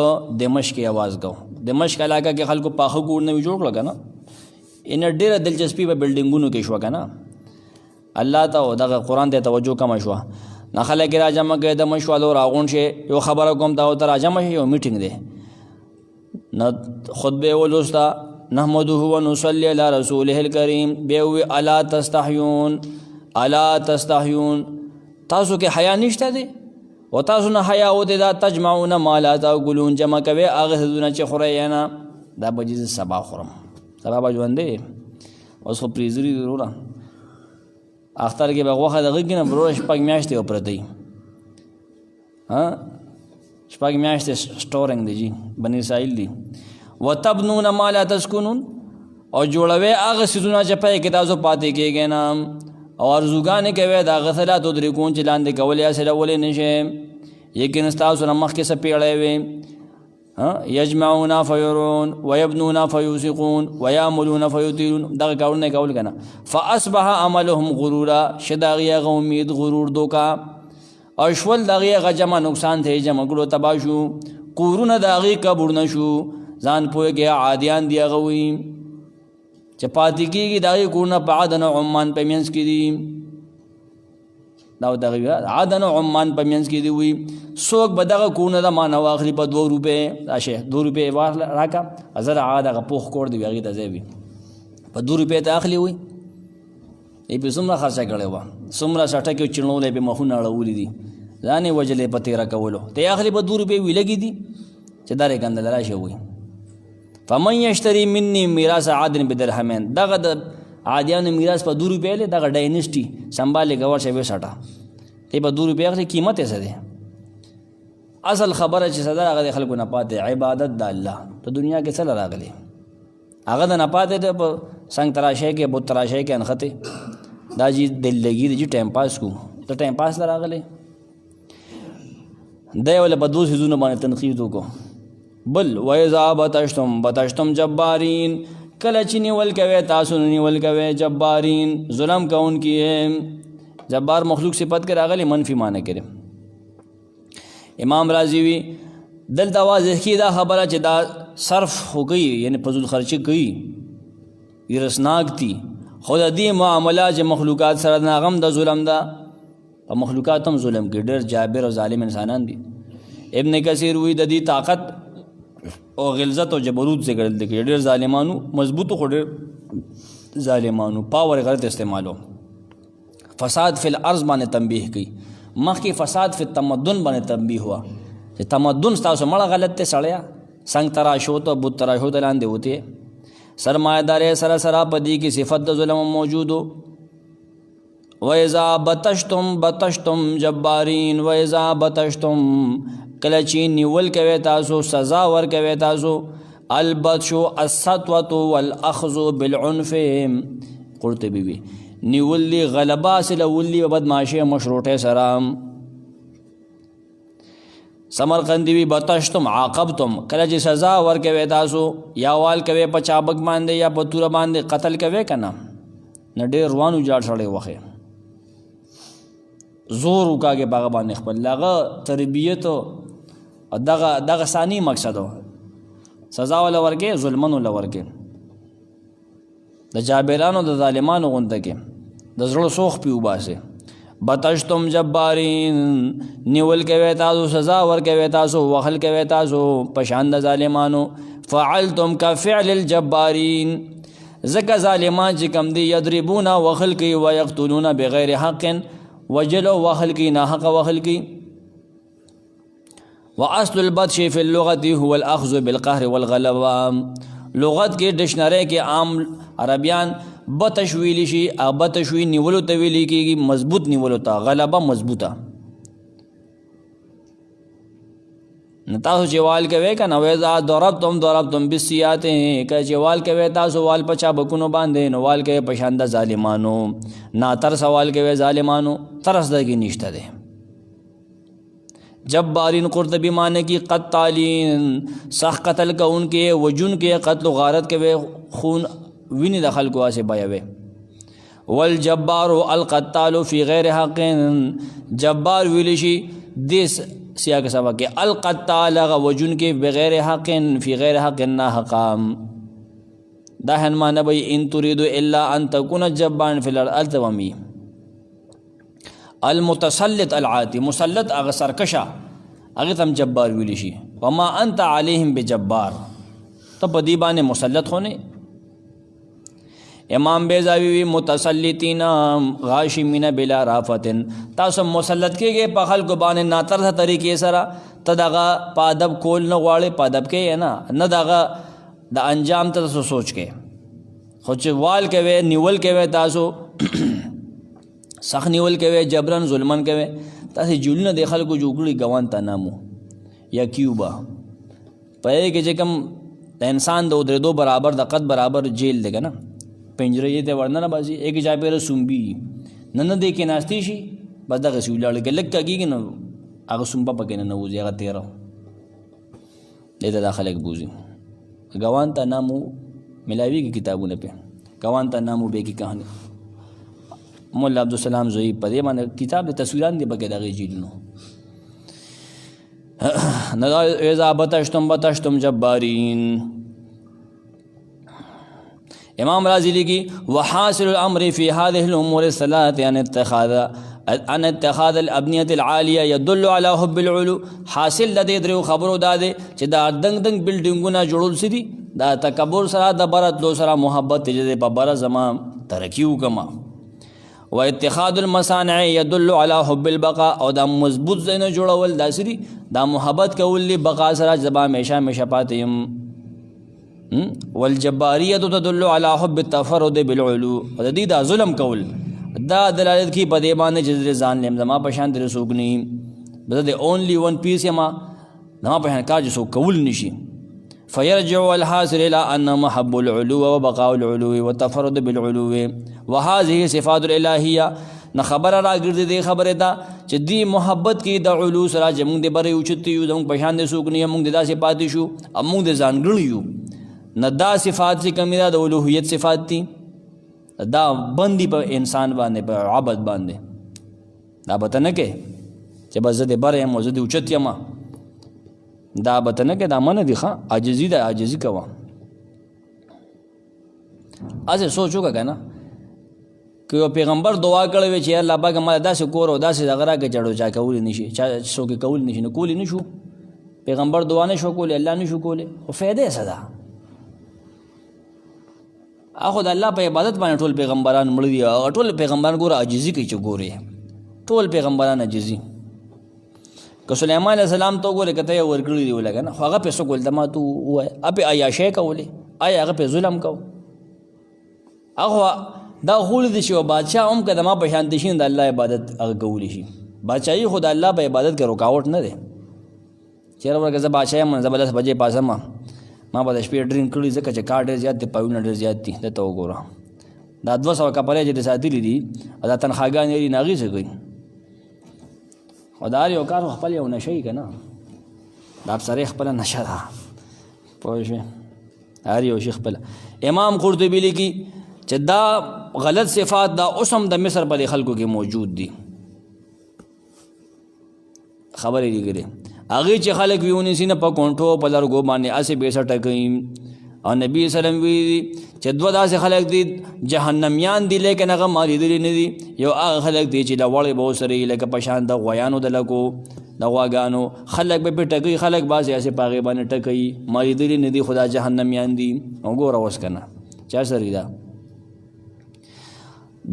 کې आवाज کو. دمشق علاقه کې خلکو پاخه کورونه جوړ کړل کنه، ان ډېره دلچسپي په بلډینګونو کې شو کنه. الله ته دغه قرآن ته توجه کم شو، نه خلک راجمع کې د مشوالو راغون شي، یو خبره کوم ته راجمع شي، یو میټینګ دی، نه خطبه ولوستا نحمده ونصلي على رسوله الكريم، بیوی الا تستحیون تاسو کې حیا نشته دی و تاسو نه حیا و دی، دا تجمعون ما لا تاکلون، جمع کوي هغه څیزونه چې خورئ نه، دا به چې سبا خورم سبا به ژوند دی. اوس خو پریزري وروره اختر کې به غوښه دغه کې نه وروره 6 میاشتې وپرتی، 6 میاشتې سټورنګ دی جی بني اسرائیل دی. وتبنون ما لا تسكنون، او جوړوي هغه څیزونه چې پای کې تاسو پاتې کېږئ نه، او ارزوګانې کوي د هغه څه لا تدرکون چې لاندې کولی یې سړولی نه شئ، یقین ستاسو نه مخکې څه پیړی وي. یجمعون فیرون ویبنون فیوسقون ویعملون فیطیلون، دغه کارونه کول که نه. فاصبح عملهم غرورا، شد هغې هغه امید غرور دوکا، او شول د هغې هغه جمع نقصان ته یې جمع کړو تباه شو، کورونه د هغې کبرونه شو، ځان پوهېږي عادیان دی هغه وي چې پاتې کېږي د هغې کورونه په عدن او عمان په منځ کې دي، دا دغه عدن او عمان په منځ کې دي وي. څوک به دغه کورونه د مانه واخلي په 2 روپۍ، راشه 2 روپۍ راکړه زر عاد هغه پوخ کور دی هغې ته ځای وي په 2 روپۍ ته اخلي وي، یې پې څومره خرچه کړې وه، څومره سټکې چڼولی پې مخونه اړولي دي، ځان یې وجلی په تېره کولو، ته یې اخلي په 2 روپۍ وي لګي دي چې دا رېکنده راشه وي. فمن یشتری مني میراث عدن بدرهمین، دغه د عادیانو میراث په 2 روپۍ له دغه ډاینسټي سنبالې ګور شوی ساټه ته په 2 روپۍ کې قیمت یې څه دی اصل خبره چې صدر هغه د خلکو نه پاتې عبادت د الله ته دنیا کې څه راغلی هغه د نه پاتې د څنګه تراشه کې بت تراشه کې انخته دا جی دل لګي د ټایم پاس کو ته ټایم پاس راغلی دا ول په 2 سيزونه باندې تنقید وکړو بل وَإِذَا بَطَشْتُمْ جَبَّارِينَ کله چې نیول کوي تاسو نیول کوي جبارین ظلم کوونکی جبار مخلوق صفت کې راغلی منفی معنی کړي امام رازی وی دلته واضح کی دا خبره چې دا صرف هو گئی یعنی فضول خرچی گئی ورسناک تھی خود دې معاملات مخلوقات سره ناغم د ظلم دا په مخلوقات هم ظلم کې ډېر جابر او ظالم انسانان دي ابن کثیر وی د دې طاقت او غلظت او جبروت ذکر دي کې ډېر ظالمانو مضبوط خو ډېر ظالمانو پاور غلط استعمالو فساد فی الارض باندې تنبیه کی مخکې فساد فی التمدن باندې تنبیه ہوا چې تمدن تاسو مړه غلط ته سړیا څنګه تراشو ته بت تراشو ته لاندې وته سرمایداري سره سره پدې کې صفت د ظلم موجودو وَإِذَا بَطَشْتُمْ جَبَّارِينَ وَإِذَا بَطَشْتُمْ کله چې نیول کوي تاسو سزا ور کوي تاسو البطش السطوة والأخذ بالعنف قرطبي وی نیول لی غلبا سره ولي بدمعشي مشروطه سلام سمرقندی وی بطشتم عاقبتم کله چې سزا ور کوي تاسو یا وال کوي په چابک باندې یا په تور باندې قتل کوي کنه نه ډېر روانو جاړ سړی وخه زور وکاږي باغ باندې خپل لغه تربیت دغه ثاني مقصد سزا ول ورکه ظلمن ول ورکه د جابرانو د ظالمانو غونډه کې د زړه سوخ پیو باسه بطشتم جبارین نیول کوي تاسو سزا ور کوي تاسو وخل کوي تاسو پشان د ظالمانو فعلتم كفعل الجبارین زکه ظالمان چې کم دي یضربون وخل کوي ويقتلون بغیر حق وجلوا وخل کوي نه حق وخل کوي واصل البطش في اللغه هو الاخذ بالقهر والغلبه لغت کې ډکشنری کې عام عربیان بطش ویلی شي بطش وی نیولو ته ویلی کېږي مضبوط نیولو ته غلبه مضبوطه نتاسو چې وال کوي کنه وېزا ضربتم بالسيئات که چې وال کوي تاسو وال پچا بکونو باندې نو وال کوي پشان د ظالمانو نا تر سوال کوي ظالمانو ترس دګی نشته ده جبارین قرطبی معنی کی قتالین سخ قتل کون کے وجن کے قتل و غارت کے خون ویني د خلکو واسه بیاوي والجبار القتال في غیر حق جبار ویل شي د سیاق سبا کې القتال وجن کې بغیر حق في غیر حق نه حقام دا هن معنی به ان تريد الا ان تكون جبان في الارض ومي المتسلط العاتی مسلط اغه سرکشا اغه تم جبار ویل شي وما انت عليهم بجبار تب دی باندې مسلط ہونے امام بیزاوی وی متسلطین غاشمین بلا رافتن تاسو مسلط کېږي په خلکو باندې ناترته طریقې سره تدغه پادب کول نه غواړي پادب کې نه دغه د انجام ته سوچ کې خو چې وال کوي نیول کوي تاسو سخ نیول کوي جبرن ظلمن کوي تاسو جوړنه د خلکو جوړي ګوان ته نامو یا کیوبا پې کې چې کوم د انسان د درې دو برابر د قد برابر جیل دی کنه پنجره یې ته ورننه باسي ایک جا پیر سومبي نن دې کې ناشتي شي بس دغه سولړ کې لکه کېږي نو هغه سومبا پکې نه وځي هغه تیرو دې ته داخله بوزي ګوان ته نامو ملاوي کې کتابونه په ګوان ته نامو به کې کہانی مولا عبدالسلام زوی په دې باندې کتاب د تصویران دی بګه دغه جیلونو نذا اذا بطشتم جبارین امام رازی لگی وحاصل الامر فی هذه الامور الثلاث ان اتخاذ الابنیه العالیه يدل على حب العلو حاصل د درو خبرو داده چې دا دنګ بلډینګونه جوړول سدي دا تکبر سره د برت لو سره محبت چې په بر زما ترکیو کما و اتخاذ المصانع يدل على حب البقاء او دا مضبوط زینه جوړول داسري دا محبت کول بقا سره زبا همیشه پاتیم والجباریت تدل علی حب التفرد بالعلو د دې دا ظلم کول دا دلالت کی په دې باندې چې ځان لیم زما په شان در څوک نه بس د اونلی ون پیس یم زما په شان کار څوک کول نشي فيرجع الحاصل الى ان محب العلو وبقاء العلو والتفرد بالعلو وهذه صفات الالهيه نه خبره راګرځي دې خبره دا چې دی محبت کې د علو سره چې موږ دې بره اوچتي یو زموږ په شان دې څوک نه موږ دې داسې پاتې شو موږ دې ځانګړي یو نه دا صفات چې کمی دا د الوهیت صفات دي دا بندي په انسان باندې په عبادت باندې دا به ته نه کې چې بس زه دې بره یم زه دې اوچت یم دا به ته نه کې دا منه دي ښه عاجزي ده عاجزي کوه اسې سوچ وکړه که نه که یو پیغمبر دعا کړی وي چې الله پاکه ما داسې کور او داسې دغه راکړه چې اړو چا کولی نه شي چا څوک یې کولی نه شي نو کولی نه شو پیغمبر دعا نه شو کولی الله نه شو کولی خو فایده یې څه ده خو د الله په عبادت باندې ټول پیغمبران مړه دي او ټول پیغمبران ګوره عاجزي کوي چې ګورې ټول پیغمبران عاجزي که سلیمان علیه السلام ته وګورې که ته یې ورکړي دي ولګه نه خو هغه پې څه کول ته ما ته ووایه هغه پې عیاشۍ کولې آیا هغه پې ظلم کو هغه دا خول دي چې یو بادشاه هم که د ما په شانتې شي د الله عبادت هغه کولی شي بادشاهي خو د الله په عبادت کې رکاوټ نه دی چېرې ورکه زه بادشاه یم زه به 10 بجې پاسم ما به د شپې ډرینک کړي ځکه چې کار ډېر زیات دی پایونه ډېر زیات دي دته وګوره دا 200 کپړې چې د ساتلي دي دا تنخواګانې لري نه هغې څه کوي خو دا هر یو کار خپل یو نشه یي که نه دا افسرۍ خپله نشه ده پوه شوې هر یو شي خپله امام قرطبي لیکي چې دا غلط صفات دا اوس هم د مصر په خلکو کې موجود دي خبرې لیکلې هغې چې خلک ویونیسي نه په کونټو په لرګو باندې هسې بیسټه کوي او نبي وسلم ویلي چې دوه داسې خلک دي جهنمیان دي لیکن هغه ما لیدلي نه دي یو هغه خلک دي چې لوړې به ورسره وي لکه په شان د غویانو د لکو د غواګانو خلک به پې ټکوي خلک بعضې هسې په هغې باندې ټکوي ما لیدلي نه دي خو دا جهنمیان دي وګوره اوس که نه چا سره دا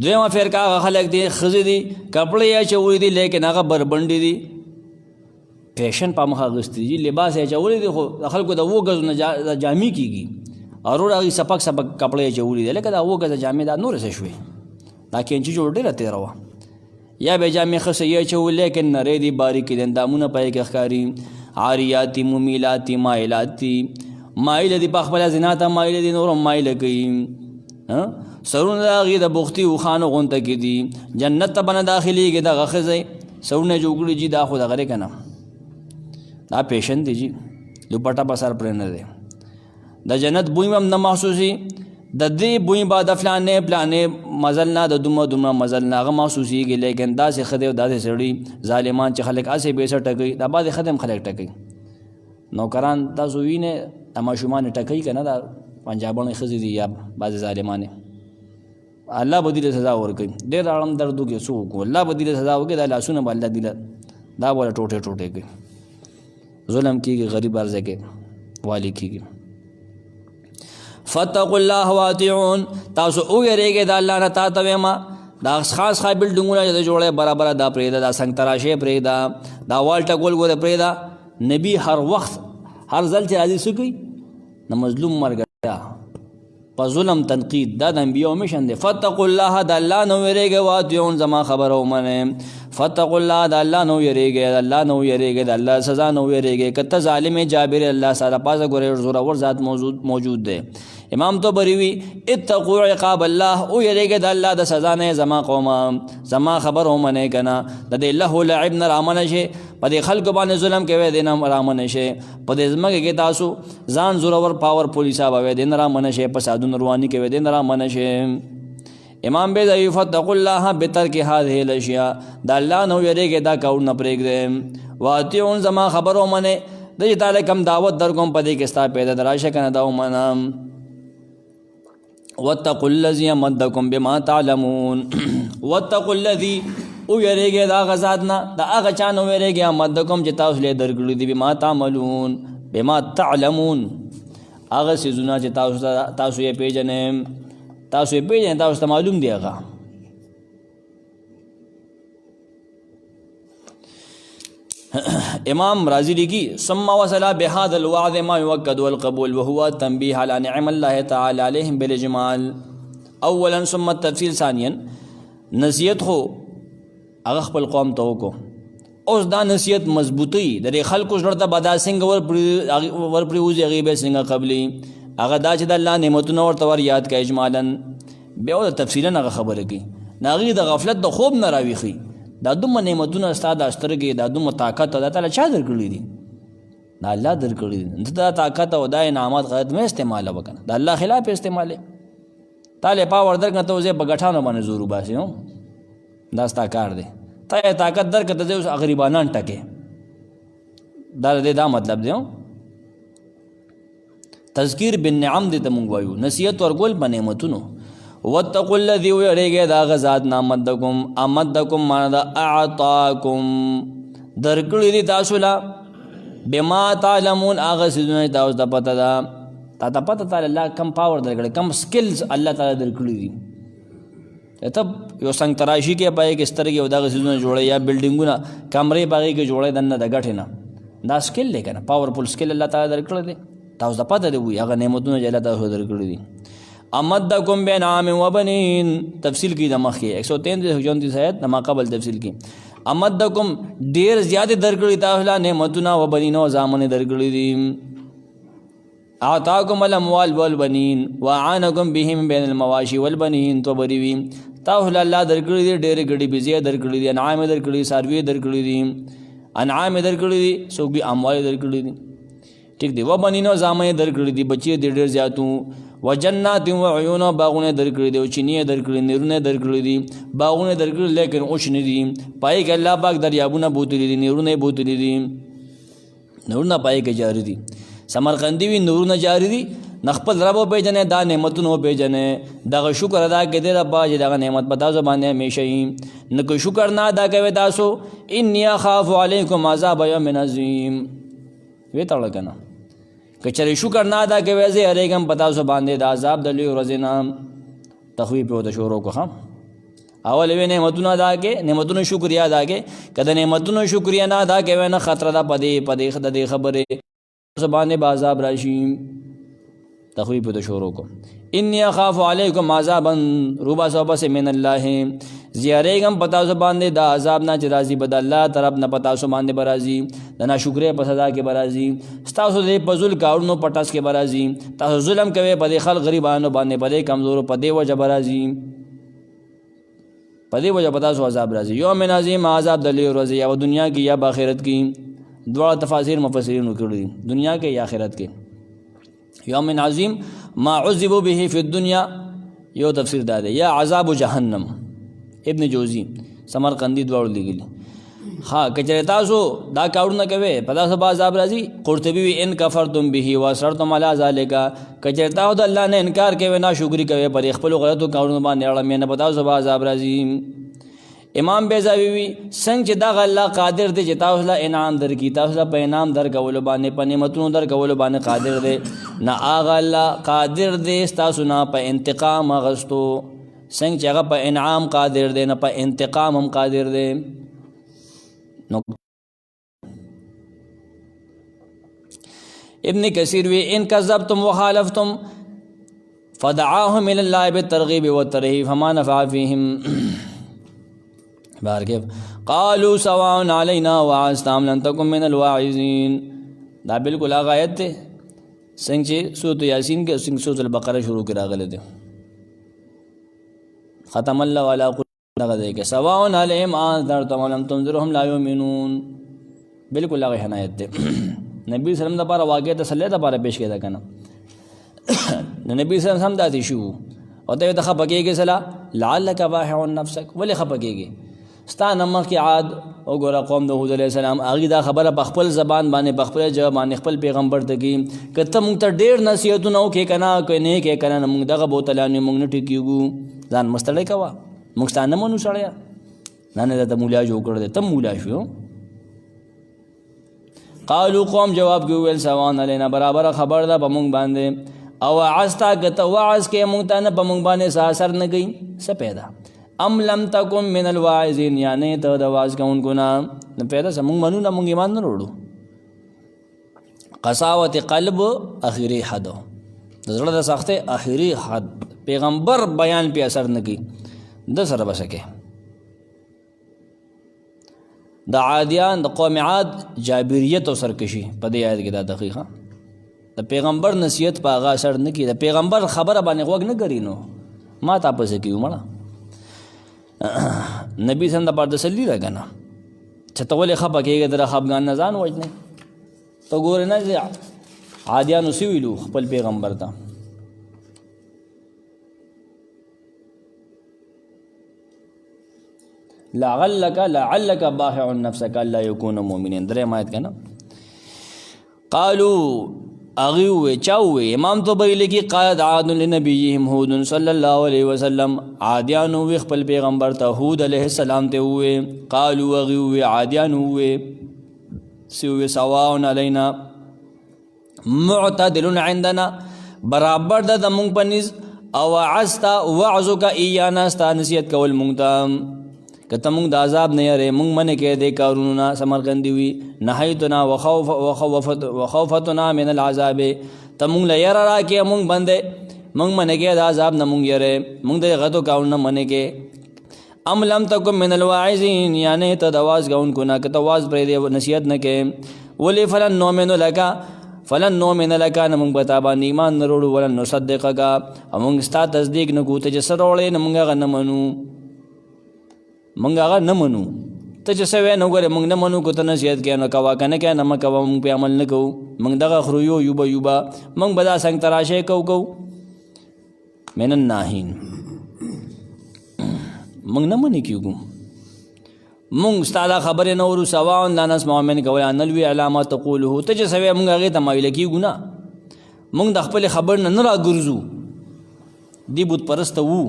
دویمه فرقه هغه خلک دي ښځې دي کپړې یې اچولي دي لیکن هغه بربنډې دي فیشن په مخه اخیستی دي لباس یې اچولی دی خو د خلکو د 7 ګزو نه جامې کېږي اروړ هغې سپک سپک کپړې یې اچولي دي لکه دا 7 ګزه جامې دا نورې څه شوې دا کینچي جوړ ډېره تېره وه یا به جامې ښه صحیح اچولي لیکن نرۍ دي باریکې دي اندامونه پای کې ښکاري عاریات دي ممیلات دي مایلات دي مایله دي په خپله زنا ته مایله دي نور هم مایله کوي سرونه د هغې د بختي اوښانو غونته کې دي جنت ته به نه داخلېږي دغه ښځی سرونه جوړ کړي جي دا خو دغه دی که نه دا پیشن دی جی دوپټه په سر پرې نه دی د جنت بوی هم نه محسوسي د دې بوی به د فلانې مزل نه د دومره مزل نه هغه محسوسېږي لیکن داسې ښه دی او داسې سړي ظالمان چې خلک هسې بیسه ټکوي دا بعضې ښه هم خلک ټکوي نوکران تاسو وینې د ماشومان یې ټکوي که نه دا پنجابڼې ښځې دي یا بعضې ظالمانې الله به دې له سزا ورکوي ډېر اړم درد وکړي څه وکړو الله به دې له سزا وکړي دا لاسونه به الله دې له دا به ټوټې ټوټې کوي ظلم کېږي غریب ارزه کې والی کېږي فتقوا الله واطیعون تاسو ویریږئ د الله نه تا ته وایم دا خاص بلډینګونه چې جوړی برابره دا پرېږده دا سنګ تراشۍ پرېږده دا وال ټکول ګوره پرېږده نبي هر وخت هر ځل چې راځي څه کوي د مظلوم مرګ په ظلم تنقید دا د انبیاو مشن دی فتقوا الله د الله نه ویریږئ واطیعون زما خبره ومنئ فتقوا الله د الله نه ویریږئ د الله نه ویریږئ د الله سزا نه ویریږئ که ته ظالم جابر الله سره پاسه ګورې زورور ذات موجود دی امام طبري وی اتقوا عقاب الله ویریږئ د الله د سزا نه زما قومه زما خبره ومنئ که نه د دې لهو لعب نه رامنه شي په دې خلکو باندې ظلم کوی دی نه رامنه شي په دې ځمکه کې تاسو ځان زورور پاور پولیسا به دی نه رامنه شي فسادونه رواني کوی دی نه رامنه شي امام بیضاوی فتقوا الله بترک هذه الاشیاء د الله نه ویریږئ دا کارونه پرېږدئ واطیعون زما خبره ومنئ د چې تعالی کوم دعوت در کوم په دې کې ستا پیدا د راشه که نه دا ومنه واتقوا الذي امدكم بما تعلمون واتقوا الذي ویریږئ د هغه ذات نه د هغه چا نه ویریږئ امدکم چې تاسو له درکړي دي بما تعملون بما تعلمون هغه څیزونه چې تاسو یې پیژنئ تاسو یې پیژنئ تاسو ته معلوم دی هغه امام رازی لیکي ثم وصل بهذا الوعد ما يؤكد والقبول وهو تنبيه على نعم الله تعالى عليهم بالاجمال اولا ثم التفصيل ثانيا نصیحت خو هغه خپل قوم ته وکړو اوس دا نصیحت مضبوطی د خلکو زړه ته بدا څنګه ورپرې وځي هغې به څنګه قبلي هغه دا چې د الله نعمتونه ورته ور یاد کړه اجمالا بیا ورته تفصیلا هغه خبره کوي نه هغې د غفلت د خوب نه راویښي دا دومره نعمتونه ستا دا سترګې دا دومره طاقت دا تعالی چا درکړي دي دا الله درکړي دي دا طاقت او دا انعامات غلط مې استعماله وکنه دا الله خلاف استعماله تاله پاور درکنه ته وزه بغټانو باندې زور وباسي نو دا ستا کار دی ته طاقت درکته ته اوس غریبانان ټکه دا مطلب دی تذکیر بالنعم دې ته مونږ وایو نصیحت ورکول په نعمتونو واتقوا الذي ويرګه دا غزاد امدکم معنا دا اعطاکم درکړي دي تاسو لا بما تعلمون هغه سيزونه تاسو ته پته ده تا پته تعالی الله کم پاور درکړي کم سکلز الله تعالی درکړي دي ته یو څنګه تراشی کې پای کې سترګې او دا سيزونه جوړي یا بلډینګونه کمرې باغې کې جوړي دنه د غټه نه دا سکل لیکنه پاورفل سکل الله تعالی درکړي دي تاسو ته پته دی هغه نعمتونه الله تعالی درکړي دي امدکم بنعام وبنین تفصیل کی د مخکې 133 آیت نما قبل تفصیل کی امدکم ډیر زیات درکړی تاسو نعمتونه وبنین او زامن درکړی دي اعطاکم الاموال والبنین وعانکم بهم بین المواشی والبنین تو بریوی تاسو الله درکړی دي ډیر غړي بيزي درکړی دي انعام درکړی ساروی درکړی دي انعام درکړی دي سوق به اموال درکړی دي ٹھیک دی وبنین او زامن درکړی دي بچي ډیر زیاتو وجنات وعيون باغونه درکړي دي او چینه درکړي نورونه درکړي دي باغونه درکړي لیکن اوش نه دي پای کې الله پاک دریابونه بوتلي دي نورونه بوتلي دي نورونه پای کې جاری دي سمرقندی وی نورونه جاری دي نخپل رب په جنې دا نعمتونو په جنې دا شکر ادا کړي دا باج دا نعمت پتا زبانه همیشه نه کو شکر نه ادا کوي تاسو انی اخاف علیکم عذاب یوم عظیم وی تاړه کنه کچری شکر نه ادا کوي زه اړېګم پتا سو باندې د عذاب د لوی ورځې نه تخویف او د شورو کو هم اول وی نعمتونه ادا کې نعمتونو شکریا ادا کې کله نعمتونو شکریا نه ادا کوي نه خطر ده پدې خدای خبره زبانه بازاب راشي تخویف او د شورو کو انی اخاف علیکم عذابا ربا صبس من الله زیاریګم پتا سو باندې دا عذاب نه چې راضی بد الله طرف نه پتا سو باندې برازي د ناشکرې په سزا کې برازي تاسو دې پزول کاونو پټاس کې برازي تاسو ظلم کوي په خلک غریبانو باندې په کمزور په دې وجه برازي په دې وجه پتا سو عذاب راځي یوم عظیم عذاب د لوی ورځې یا دنیا کې یا آخرت کې دواړه تفاسیر مفسرین کړي دنیا کې یا آخرت کې یوم عظیم ما عذبوا به فی الدنیا یو تفسیر دا دی یا عذاب جهنم ابن جوزی سمرقندی دواړو لګلی ها کچره تاسو دا کارونه کوي په تاسو باندې عذاب راځي قرطبی وی ان کفرتم به واسرتم علی ذالک کچره تاسو د الله نه انکار کوي نه شکر کوي پر خپل غلطو کارونه باندې اړه مې نه په تاسو باندې عذاب راځي امام بیزاوی وی څنګه چې دا الله قادر دی چې تاسو له انعام درکې تاسو له په انعام درکول باندې په نعمتونو درکول باندې قادر دی نه هغه الله قادر دی تاسو نه په انتقام غستو څنګه چې هغه په انعام قادر دی نه په انتقام هم قادر دی نو ابن کثیر وی ان کذبتم وخالفتم فدعاهم الى الله بالترغيب والترهيب فما نفع فيهم بارکیف قالوا سواء علينا وعستم لن تكن من الواعظين دا بالکل هغه آیت ده څنګه چې سورۃ یاسین کې څنګه سورۃ البقره شروع کې راغله ده ختم الله علی قلوبهم دغه کې سواء عليهم انذرتم ولم تنذرهم لا يؤمنون بالکل هغه حنایت ده نبی سلام د لپاره واقع تسلی د لپاره پیش کړه کنه نبی سلام هم داتې شو او ته د خپګيږي سلا لعلک باهع نفسک ولې خپګيږي ستا نمخ کې عاد او ګوره قوم د هود علیہ السلام هغه دا خبره په خپل زبان باندې په خپل جواب باندې خپل پیغمبر ته کی کته مونږ ته ډېر نصیحتونه وکې کنه کوي نه کې کنه مونږ دغه بوتلانه مونږ نه ټیکیږو ځان مستړی کوا مونږ ستانه مونږ سړیا نه د مولا جوړ کړ دې تم مولا شو قالو قوم جواب کې ویل سوان علینا برابر خبر ده په مونږ باندې او عستا کته وعظ کې مونږ ته نه په مونږ باندې اثر نه گئی څه پیدا ام لم تکم من الواعظین، یعنی ته د واعظ کوونکو نه نو پیدا سمون منو نه مونږ ایمان نه وروړو. قساوت قلب اخیری حد، د زړه د سختۍ اخیری حد، پیغمبر بیان پې اثر نه کوي د سره به څه کوي. د عادیان د قوم عاد جابریت او سرکشي په دې آیت کې دا دقیقه د پیغمبر نصیحت په هغه اثر نه کوي، د پیغمبر خبره باندې غوږ نه ګري نو ما تاسو کیو مړه نبی څنګه پر تسلی راکنه چې ته ولې خپه کېږې در خفګان نه ځان وژنې ته ګورې نه عادیانو څه ویلو خپل پیغمبر ته لعلک باخع نفسک الا یکونوا مؤمنین. درې آیت کنه قالو اغیوه چاوه امام طبری لکی قائد عاد لنبیهم هود صلی اللہ علیہ وسلم، عادیانو وی خپل پیغمبر ته هود علیہ السلام ته وی قالو اغیوه عادیانو وی سوی سواء علینا معتدل عندنا، برابر د مونږ پنځ او عستا وعظک ایانا ستا نصیحت کول مونږ ته کته مونږ د عذاب نه یری مونږ منې کې د کارونو سمرقندی وی نهایتنا وخوفتنا من العذاب، ته مونږ له یره را کې مونږ باندې مونږ منې کې د عذاب نه مونږ یری مونږ د غتو کارونو منې کې. ام لم تکم من الواعظین، یعنی ته د واعظ کوونکو نه کته واعظ پرې دی نصیحت نه کې ولی فلن نؤمن لک نه مونږ به تا باندې ایمان نه وروړو ولن نصدقک مونږ ستا تصدیق نه کوو ته چې څه راوړې نه مونږ هغه نه منو مونږ هغه نه منو ته چې څه وایې نو ګورې مونږ نه منو که ته نصیحت کوې نو کوه که نه کوې نه مه کوه مونږ پې عمل نه کوو مونږ دغه خورو یوبه مونږ به دا څنګ تراشی کوو من الناهین مونږ نه منې کېږو مونږ ستا دا خبرې نه ورو سواء لا نسمع منک ولا نلوي علی ما تقوله ته چې څه وایې مونږ هغې ته مایله کېږو نه مونږ د خپلې خبر نه راګرځو دی بت پرسته وو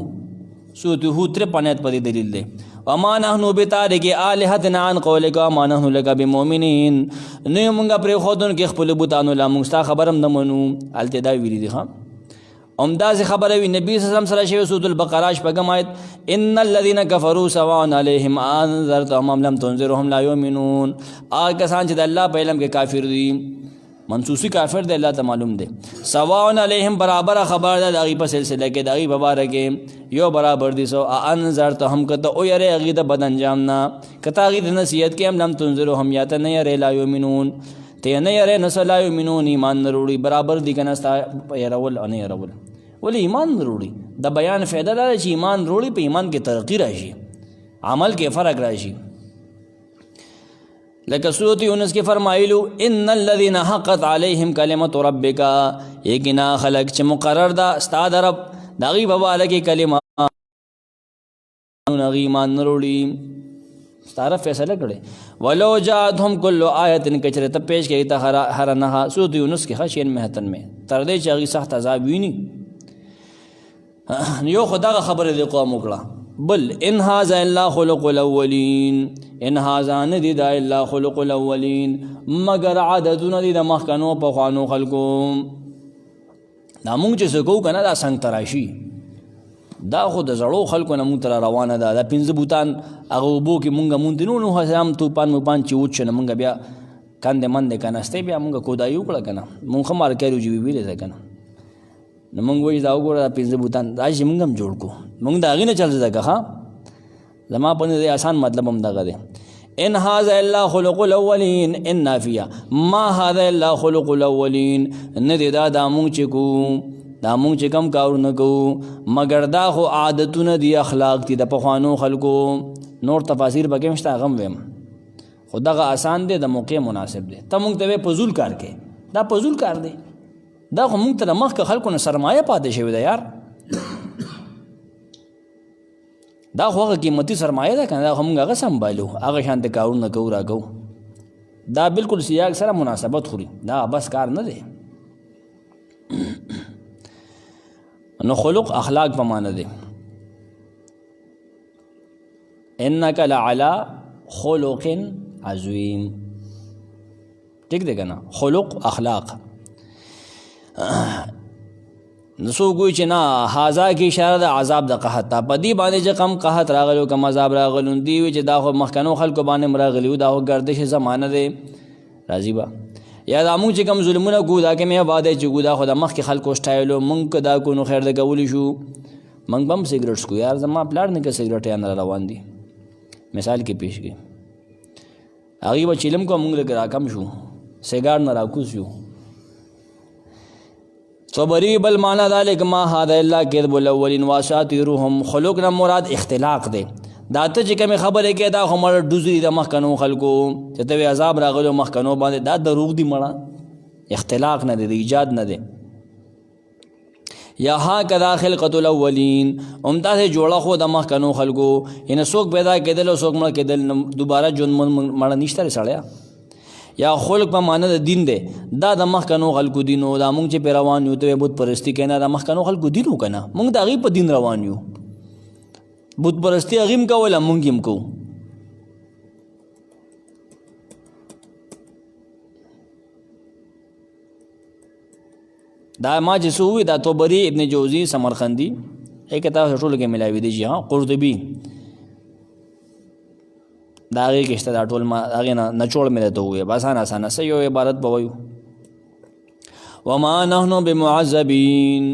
سورۃ هود 53 په دې دلیل دی وما نحن بتارک آلهتنا عن قولک وما نحن لک بمؤمنین نه مونږ پرېښودونکي کې خپل بوتانو لا مونږ ستا خبر هم نه منو هلته دا ویلي دي ښه همداسې خبره وي نبي صلی الله علیه وسلم سره شوی سورۃ البقره شپږم آیت ان الذین کفروا سواء علیهم انذرتهم ام لم تنذرهم لا یؤمنون. هغه کسان چې د الله په علم کې کافر دي منصوصي کافر دی الله ته معلوم دی سواء علیهم برابر خبر ده د هغې په سلسله کې د هغې په باره کې یو برابر دي سو انذرتهم که ته ویرې هغې د بد انجام نه که ته هغې د نصیحت کې هم لم تنذرهم یا ته نه یرې لا یؤمنون ته یې نه یرې نسه لا یؤمنون ایمان نه وروړي برابر دي که نه ستا یرول او نه یرول ولې ایمان نه وروړي د بیان فایده دا ده چې ایمان وروړي په ایمان کې ترقي راشي عمل کې فرق راشي لکه سورۃ یونس کې فرمایلو ان الذين حقت عليهم کلمت ربک یقینا خلق چې مقرر ده ستا د رب د هغې په باره کې کلمه هغې ایمان نه وروړي ستا رب فیصله کړې ولو جاءتهم کل آیت که چېرې ته پیش کړې ته هر نهه سورۃ یونس کې ښه 96 تر دې چې هغې سخت عذاب ویني یو خو دغه خبره د قوم وکړه بل ان هذا الا خلق الاولین ان هذا ندی دا الا خلق الاولین مگر عادتونه دي د مخکنو پخوانو خلکو دا مونږ چې څه کوو که نه دا څنګ تراشي دا خو د زړو خلکو نه مونږ ته را روانه ده دا پنځه بوتان هغه اوبو کې مونږ موندي نو هم توپان موپان چې وچ نه مونږ بیا کندې مندې کناستې بیا مونږ کودایي وکړه که نه مونږ ښه مارکیټ وجوي ویلې ده که نه نو مونږ وایي دا وګوره دا پنځه بوتان دا چې مونږ هم جوړ کړو مونږ د هغې نه چل زده که ښه زما په نظر آسان مطلب هم دغه دی ان هذا الا خلق الاولین ان نافیه ما هذا الا خلق الاولین نه دی دا مونږ چې کوو دا مونږ چې کم کارونه کوو مګر دا خو عادتونه دي اخلاق دي د پخوانو خلکو نور تفاسیر به کې هم شته هغه هم ویم خو دغه آسان دی د موقع مناسب دی ته مونږ ته وایې فضول کار کې دا فضول کار دی دا خو مونږ ته د مخکې خلکو نه سرمایه پاتې شوې ده یار دا خو هغه قیمتي سرمایه ده که نه دا خو مونږ هغه سنبالو هغه شانتې کارونه کوو را کوو دا بالکل سیاق سره مناسبت خوري دا بس کار نه دی نو خلق اخلاق په معنی دی انک لعلی خلق عظیم ٹھیک دی که نه خلق اخلاق نسو کوئی چې نه هاذا کې اشاره د عذاب د قحط ته په دې باندې چې کم قحط راغلو کم عذاب راغلو دی وی چې دا خو مخکنو خلکو باندې راغلیو دا خو گردش زمانه دی راضی با یا دا موږ چې کم ظلمونه کو دا کې مې واده چې کو دا خو د مخکې خلکو سټایلو موږ دا کو نو خیر د کولی شو موږ بم سیګریټ کو یار زما پلار نه کې سیګریټ یان روان دي مثال کې پیش کی هغه و چیلم کو موږ لګرا کم شو سیګار نه راکوس شو صبری بل معنا ذلك ما هذا الا كذب الاولين واساطيرهم خلقنا مراد اختلاق ده دا ته چې کوم خبره کې دا همړ دوزري د مخکنو خلکو چې ته عذاب راغلو مخکنو باندې دا دروغ دي مړه اختلاق نه دی ایجاد نه دی یا ها کذا خلقت الاولین امتا سے جوړه خو د مخکنو خلکو ان څوک پیدا کېدل او څوک مړ کېدل دوباره جون مړ نشته سړیا یا خلق په معنی د دین دی دا د مخکنو خلکو دینو دا مونږ چې په روان یو ته بت پرستی کینا د مخکنو خلکو دینو کنه مونږ د هغې په دین روان یو بت پرستی هغې هم کوله مونږ هم کوو دا ما چې څه ووي دا طبري ابن جوزي سمرقندي ای کتاب ټولو کې ملاوي دی جی ها قرطبي دا هغې کې شته دا ټول ما هغې نه نچوړ مې درته ووایه په اسانه څه یو عبارت به وایو وما نحنو بمعذبین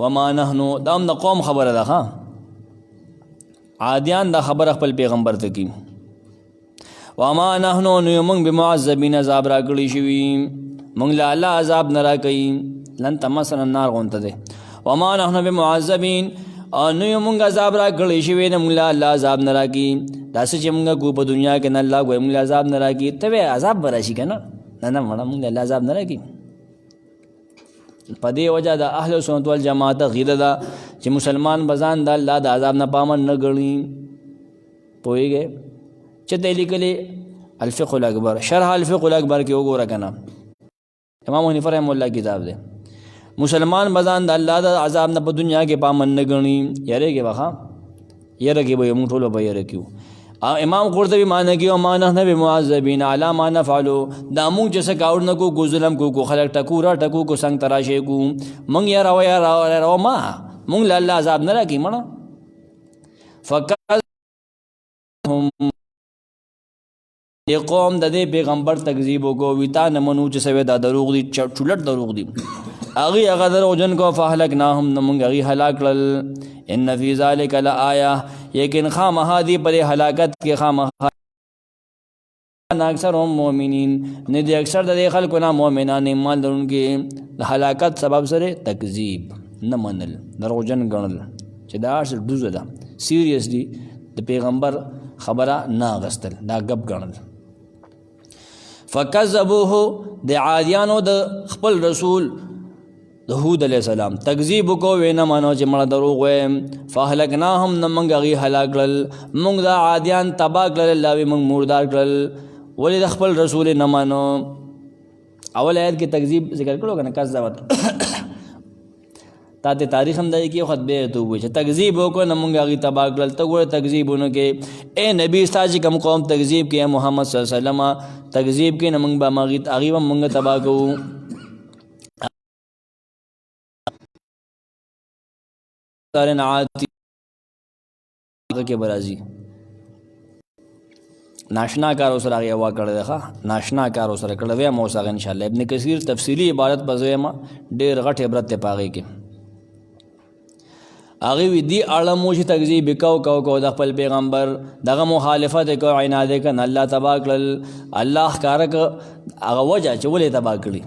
وما نحنو دا هم د قوم خبره ده ښه عادیان دا خبره خپل پیغمبر ته کوي وما نحنو نو یو موږ بمعذبین عذاب راکړي شوي موږ له الله عذاب نه راکوي لن تمسنا النار غونته دی وما نحنو بمعذبین او نو یو موږ عذاب راکړي شوي نه موږ له الله عذاب نه راکوي داسې چې موږ کو په دنیا کې نه الله ګوي موږ له عذاب نه راکوي ته به عذاب به راشي که نه نه مړه موږ له الله عذاب نه راکوي په دې وجه د اهل سنت والجماعت عقیده ده چې مسلمان به ځان د الله د عذاب نه پامن نه ګڼي پوهېږې چې ته یې لیکلې الفقه الاکبر شرح الفقه الاکبر کې وګوره که نه امام حنیفه رحمه الله کتاب دی مسلمان به ځان د الله د عذاب نه په دنیا کې پامن نه ګڼي یارېږې به ښه یره کې به موږ ټولو به یره کیو امام قرطبي معنی کې وما نحن بمعذبین علی ما نفعلو دا موږ چې څه کاوړ نه کو ظلم کو خلک ټکو را ټکو کو څنګه تراشې کو موږ یا راو ما موږ له الله عذاب نه راکړي مړه فکذبهم قوم د دې پیغمبر تکذیب وکړو وی تا نه منو چې سوی دا دروغ دي چولټ دروغ دي هغه دروغجن کو فهلکناهم نه موږ هغې هلاک کړل ان فی ذلک لآیه یقین خامخا دی پر هلاکت کې خامخا اکثر هم مؤمنین نه دی اکثر د دې خلکو نه مؤمنان ایمان لرونکي د هلاکت سبب سره تکذیب نه منل دروغجن ګڼل چې دا هر څه ډوزه ده سیریس دي د پیغمبر خبره نه اخیستل دا ګپ ګڼل فکذبوه د عادیانو د خپل رسول د هود علیہ السلام تکذیب کو وینا مانو چې مړه دروغ وایم فهلکناهم نه موږ هغې هلاک کړل موږ دا عادیان تباه کړل الله وی موږ مردار کړل ولې د خپل رسول نه مانو اول آیت کې تکذیب ذکر کړو که نه کذبت تا ته تاریخ هم دی کې خطبې ته ووایي چې تکذیب وکړو نه موږ هغې تباه کړل ته ګوره تکذیب ونه کې اے نبي ستا چې کوم قوم تکذیب کې محمد صلی الله علیه وسلم تکذیب کې نه موږ به هغې به موږ تباه کوو کې برازي ناشنا کار سره هغې هوا کړی دی ښه ناشنا کار سره کړی وی ما اوس هغه انشاءالله ابن کثیر تفصیلي عبارت به زه یم ډېر غټ عبرت دی په هغې کې هغې وي دې اړه مو چې تکذیب کو د خپل پیغمبر دغه مخالفت یې کو عناد یې کړه الله تباه کړل الله ښکاره کړه هغه وجه چې ولې تباه کړي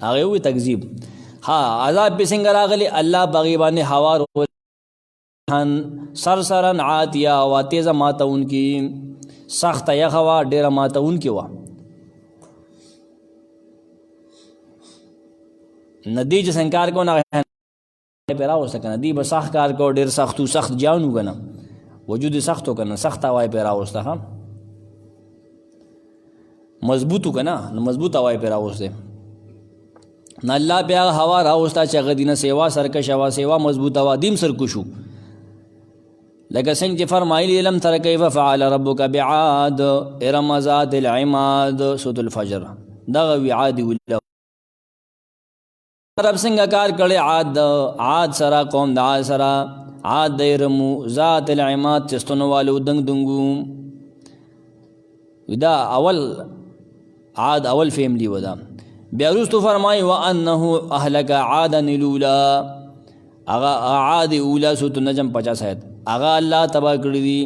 هغې ووي تکذیب ها عذاب پې څنګه راغلی الله په هغې باندې هوا سرسرن عاتیه هوا تیزه ماتونکي سخته یخه وه ډېره ماتونکې وه نه دی چې څنګه کار کو نه پې راوسته که نه دی به سخت کار کو ډېر سخت سخت جان و که نه وجود یې سخت و که نه سخت هوا یې پې راوسته ښه مضبوط و که نه نو مضبوط هوا یې پې راوسته نه الله بیا هوا راوسته چې هغه دینه سیوا سرکش هوا سیوا مضبوط هوا دیم سرکشو لکه څنګه چې فرمایلی علم تر کیف فعل ربک بعاد ارم ذات العماد سورة الفجر دغه وی عادي رب څنګه کار کړی عاد سره قوم د عاد سره عاد د ارمو ذات العماد چستونو والو دنګ دنګو دا اول عاد اول فیملی ودا بیا وروسته فرمایي وانه اهلك عادا الاولى اغا عاد اولا سورۃ النجم 50 آیت اغا الله تبا کړی دي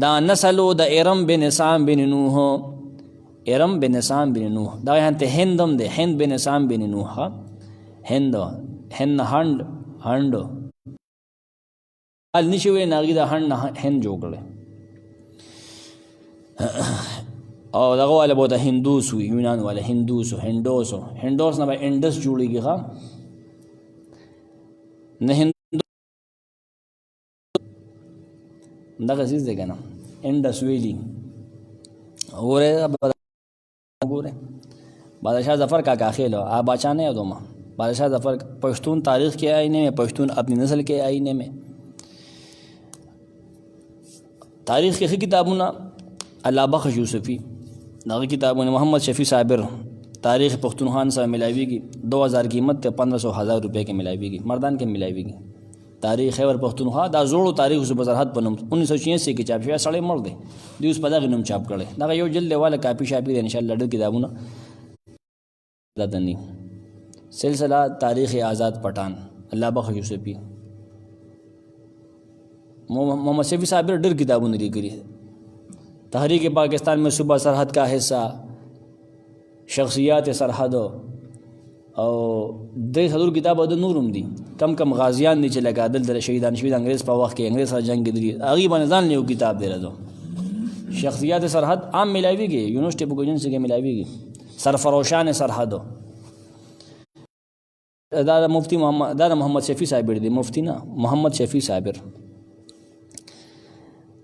دا نسلو د ارم بن سام بن نوح ارم بن سام بن نوح دا هنته هندم ده هند بن سام بن نوح هند ال نشوي ناغي دا هند جوړ کړي او دغه والا بوته هندوس وي یونان والا هندوس نه به انډس جوړیږي ها نه هندو دغه څه دی کنه انډس ویلی اوره بادشاہ ظفر کا کاخیلو آ بادشاہ نے دوما بادشاہ ظفر پشتون تاریخ کے آئینے میں پشتون اپنی نسل کے آئینے میں تاریخ کے کتابوں اللہ بخش یوسفی ناغی کتابوں محمد شفیع صابر تاریخ پختونخوا سے ملاوی کی 2000 قیمت 1500 روپے کے ملاوی کی مردان کے ملاوی کی تاریخ خیبر پختونخوا دا زوړو تاریخ سے بزرحت پنم 1986 کې چاپ شوی سړی مړ دی دوی اوس په دغه نوم چاپ کړی دا یو جلد والا کاپی شاپی دی ان شاء الله ډېر کتابونه ددنی سلسلہ تاریخ آزاد پٹھان اللہ بخش یوسفی محمد شفیع صابر ډېر کتابونه لیکلي تحریک پاکستان میں صوبہ سرحد کا حصہ شخصیات سرحد او درې څلور کتاب د نورم دي کم غازیان دي چې لکه عدل د شهیدان انګریز په وخت کې انګریز سره جنگ کړي هغه باندې ځان یو کتاب دی راځو شخصیات سرحد عام ملاویږي یونیورسيټي بوګنجن سے ملاویږي سرفروشان سرحد دا مفتی محمد شفیع صابر دی مفتی نه محمد شفیع صابر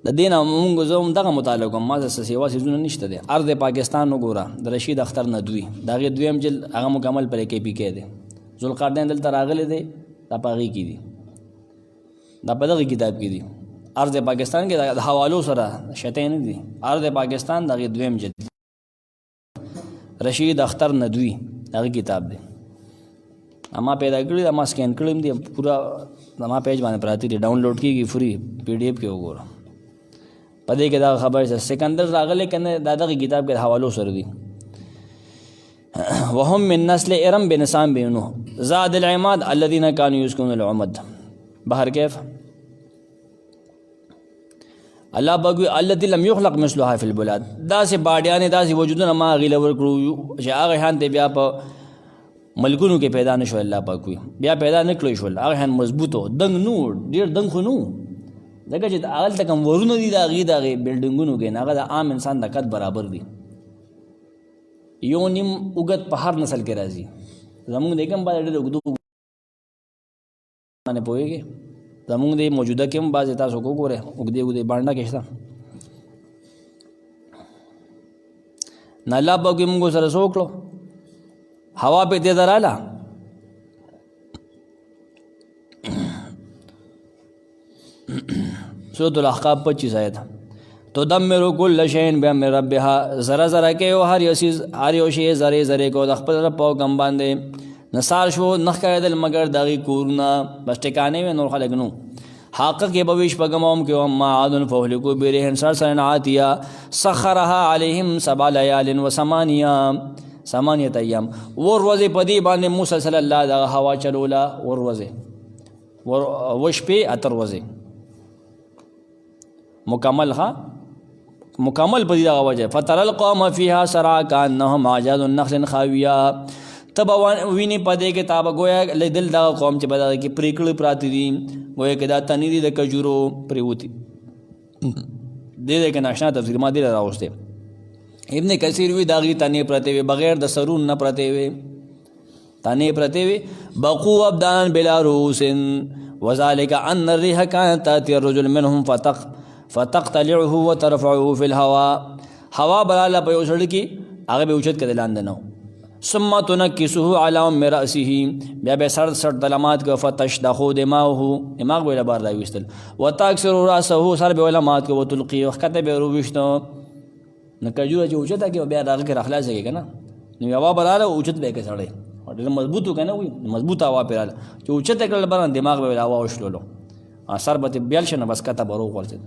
د دینه موږ زوم دغه مطالعه کوم ما څه سیوا سيزونه نشته دي ارض پاکستان وګوره د رشید اختر ندوی دغه دویم جل هغه مکمل پر کې پی کې دي ذوالقرنین دلته راغلي دي د پاغي کې دي د بدغه کتاب کې دي ارض پاکستان کې د حوالو سره شته نه دي ارض پاکستان دغه دویم جل رشید اختر ندوی دغه کتاب دی اما پیدا کړی اما سکین کړم دی پورا اما پیج باندې پراتی دی ډاونلوډ کیږي فری پی ډی ایف کې وګوره پدې کې دا خبر چې سکندر راغله کنه دغه کتاب کې حوالو سره دي وهم من نسل ارم بن سام بن نوح زاد العماد الذين كانوا يسكنون العمد بهر كيف الله بګوي الذي لم يخلق مثلها في البلاد دا سه باډیانه دا سه وجودونه ما غیله ورکړو چې هغه هان ته بیا په ملکونو کې پیدا نشو الله پاک وي بیا پیدا نکړو شو هغه هان مضبوطو دنګ نو ډیر دنګ خو نو دغه چې اول تکم ورونه دي دا غي دغه بلډینګونو کې هغه د عام انسان د قد برابر دي یو نیم وګت په هر نسل کې راځي زموږ دغه باندې ډېر وګدو باندې پويږي زموږ د موجوده کې هم باز تاسو وګوره وګدي باندې کې شته نه الله به موږ سره سوکلو हवा पे दे दराला सूरत अल-अहक़ाफ़ 25 आयत तुदम्मिरु कुल्ल शैइन बिअम्रि रब्बिहा ज़रा ज़रा के हर यो शे ज़रे को د خپل رب او کم باندې نثار شو نخ کېدل مگر دغه کورنا بس ټکانې و نور خلک نو حق کې بويش پګموم کې ما عادن فهلكو برهن سرسن عاتیا سخرها عليهم 7 ليال و8 ایام وروزه پدی باندې موسی صلی الله علیه هوا چلولا وروزه وشپې اتروزه مکمل پدی دا وجه فتر القوم فيها سرا كانهم اعجاز النخل خاويه تبا ویني پدې کې تاب گویا لیدل دا قوم چې بدا کې پریکړ پراتی دي گویا کې دا تنی دي د کجورو پریوتی دې کې ناشنا تفسیر ما دي راوسته ابن کثیر وی داغي تنی پرته وي بغیر د سرون نه پرته وي تنی پرته وي بقو ابدان بلا روس وذلك ان الريح كانت تاتي الرجل منهم فتقتلعه وترفعه في الهواء هوا براله په وشړ کې هغه به اوچت کړي لاندې نو ثم تنكسه على راسه بیا به سر دلمات کو فتشدخو دماغ ویل بار دا وستل وتاكسر راسه سر به علامات کو وتلقي وخت به روشتو نکجوره چې اوچته کې بیا راغ کې راخلاص کېږي کنه نو یوا براله اوچت به کې سړی ډېر مضبوط که نه وي مضبوط هوا پرې راله چې اوچته کړل بره دماغ به هوا وشلولو سر به ترې بیل شه نه بس کته به روغ ورځېد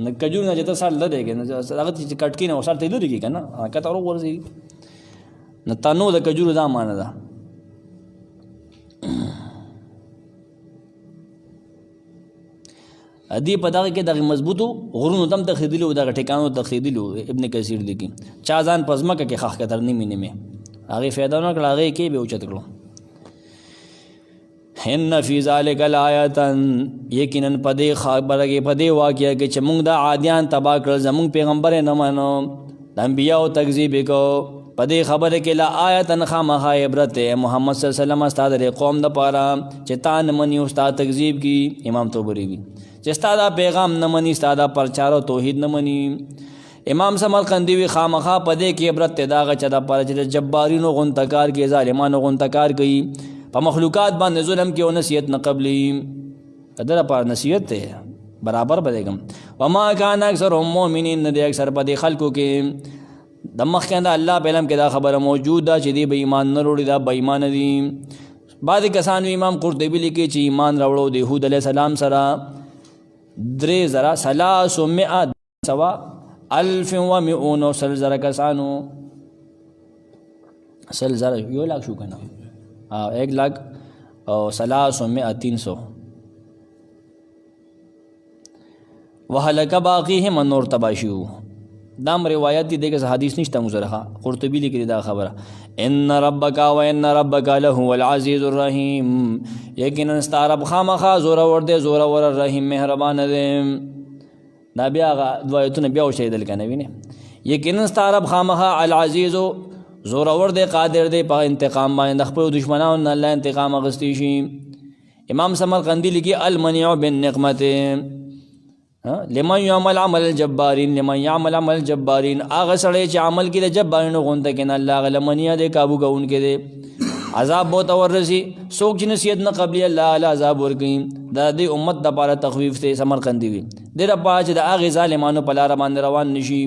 نه کجور نه چې ته سر لرې کړې نه هغه چې کټکي نه سر ته یې لرې کړي که نه کته روغ ورځېږي نه تنو د کجورو دا معنی ده دی په دغه کې دغه مضبوطو غرونو تم تخیدلي و دغه ټکانو تخیدلي و ابن کثیر لیکي چا ځان په ځمکه کې خښ کتر نیمې نیمې هغې فایده ونه کړه هغې کې به اوچت کړو ان فی ذلک لآیة یقینا په دې خبره کې په دې واقعه کې چې موږ د عادیان تباه کړل زموږ پیغمبر یې نه منو د انبیاو تکذیب یې کو په دې خبره کې لآیة خامخا عبرت محمد صلی الله علیه وسلم ستا د قوم دپاره چې تا نه مني او ستا تکذیب کی امام طبري وي چې ستا دا پیغام نه مني ستا دا پرچار او توحید نه مني امام سمرقندی وی خامخا په دې کې عبرت دی د هغه چا دپاره چې د جبارینو غونته کار کوي ظالمانو غونته کار کوي په مخلوقات باندې ظلم کې او نصیحت نه قبلي د ده لپاره نصیحت دی برابر به دی وما کان اکثرهم مؤمنین نه دی اکثر په دې خلکو کې د مخکې نه الله په علم کې دا خبره موجود ده چې دی به ایمان نه وروړي دا به ایمانه دي بعضې کسان امام قرطبي لیکي چې ایمان راوړو د یهود علیه السلام سره 300 کسانو 1,00,000 شو کنه 1,00,300 وهلک باقیهم نور تباشیو دام روایت دی دیگه حدیث نشته مزرخه قرطبی لیکلی دا خبره ان ربک و ان ربک لهو العزیز الرحیم یقینا ستا رب خامخا زورور دی زورور الرحیم مهربان دی دا بیا روایتونه بیا وشیدل کنه وینه یقینا ستا رب خامخا العزیز زورور دی قادر دی په انتقام باندې خپل دشمنانو الله انتقام اخیستی شي امام سمرقندی لیکي المنیع بالنقمت لمن یعمل عمل الجبارین لمن یعمل عمل الجبارین هغه سړی چې عمل کې د جبارینو غونته کې نه الله هغه لمنیه دی کابو کوونکی دی عذاب به ورته ورسي څوک چې نصیحت نه قبلي الله اعلی عذاب ورکوي د دې امت دپاره تخویف دی سمرقندي وي دې دپاره چې د هغې ظالمانو په لاره باندې روان نشي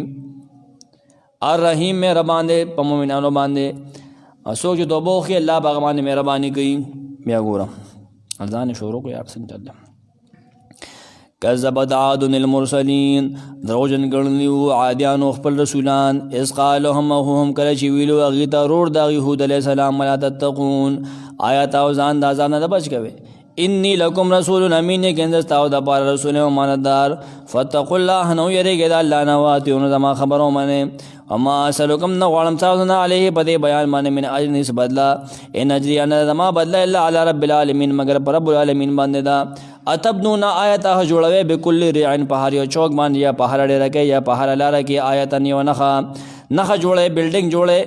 الرحیم مهربان دی په مؤمنانو باندې څوک چې توبه وکړي الله په هغه باندې مهرباني کوي بیا ګوره ځان یې شروع کړو یار څنګه کذبت عاد المرسلین دروغجن ګڼلي وو عادیانو خپل رسولان اذ قال لهم اخوهم کله چې ویلو هغې ته ورور د یهود علیه السلام ولا تتقون آیا تاسو ځان د عذاب نه بچ کوئ انی لکم رسول امین یقینا ستاسو دپاره رسول امانتدار فاتقوا الله نو یریږئ د الله نه واتیونو زما خبرو منئ وما اسألکم نه غواړم تاسو نه علیه په دې بیان باندې من اجر هیڅ بدله ان اجري نه زما بدله الا علی رب العالمین مگر پر رب العالمین باندې ده اتبنون آیت جوړوي بكل ريع په هر یو چوک باندې یا په هر ډېره کې یا په هر لاره کې آیتن یو نخه جوړه بلډینګ جوړه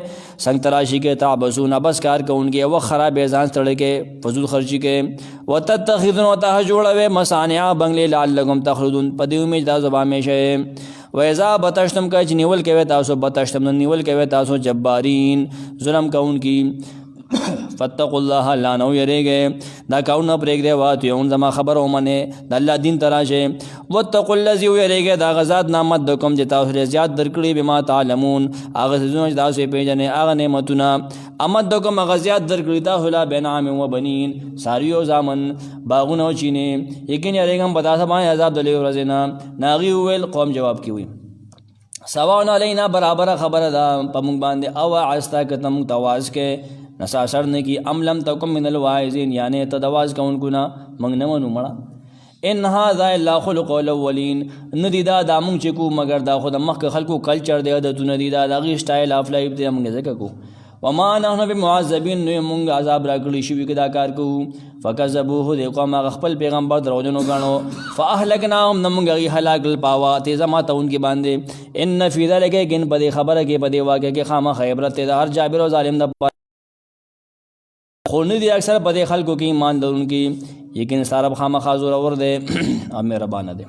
څنګه تراشی کې تعبسون بس کار کوونکی او خراب ځان ستړي کې فضول خرچي کې وتتخذون وته جوړوي مصانع بنگلې لعلکم تخلدون په دې امید دا زبا همیشه و اذا بتشتم کا نیول کوي تاسو بتشتم نیول کوي تاسو جبارین ظلم کوونکی فتقوا الله لا نو یریږئ دا کاونه پرېږدئ واتیون زما خبره ومنئ د الله دین ته راشئ واتقوا الذي یریږئ د هغه ذات نه امد کوم چې تاسو یې زیات درکړي بما تعلمون هغه څیزونه چې تاسو یې پېژنئ هغه نعمتونه امد کوم هغه زیات درکړي تاسو لا بنعم و بنین ساریو زامن باغونه او چینې یقین یریږم په تاسو باندې عذاب د لوی ورځې نه ناغي وویل قوم جواب کې وي سواء علینا برابر خبره ده په موږ باندې او عستا که ته موږ ته آواز کې نسا اثر نه کی ام لم تکم من الواعظین یعنی تدواز کوونکو نه موږ نه منو مړه ان هذا الا خلق الاولین ندی دا موږ چې کو مگر دا خو د مخکې خلکو کلچر دی عادتونه دي دا د هغې سټایل آف لایف دی موږ ځکه کو وما نحن بمعذبین نو موږ عذاب راکړی شوي که دا کار کوو فکذبوه دې قوم هغه خپل پیغمبر دروغجن وګڼو فاهلکناهم نه موږ هغې هلاک کړل په هوا تیزه ماتونکي باندې ان فی ذلک یقین په دې خبره کې په دې واقعه کې خامخا عبرت دی د هر جابر او ظالم دپاره خو نه دي اکثر په دې خلکو کې ایمان لرونکي یقین ستا رب خامخا زورور دی او مهربانه دی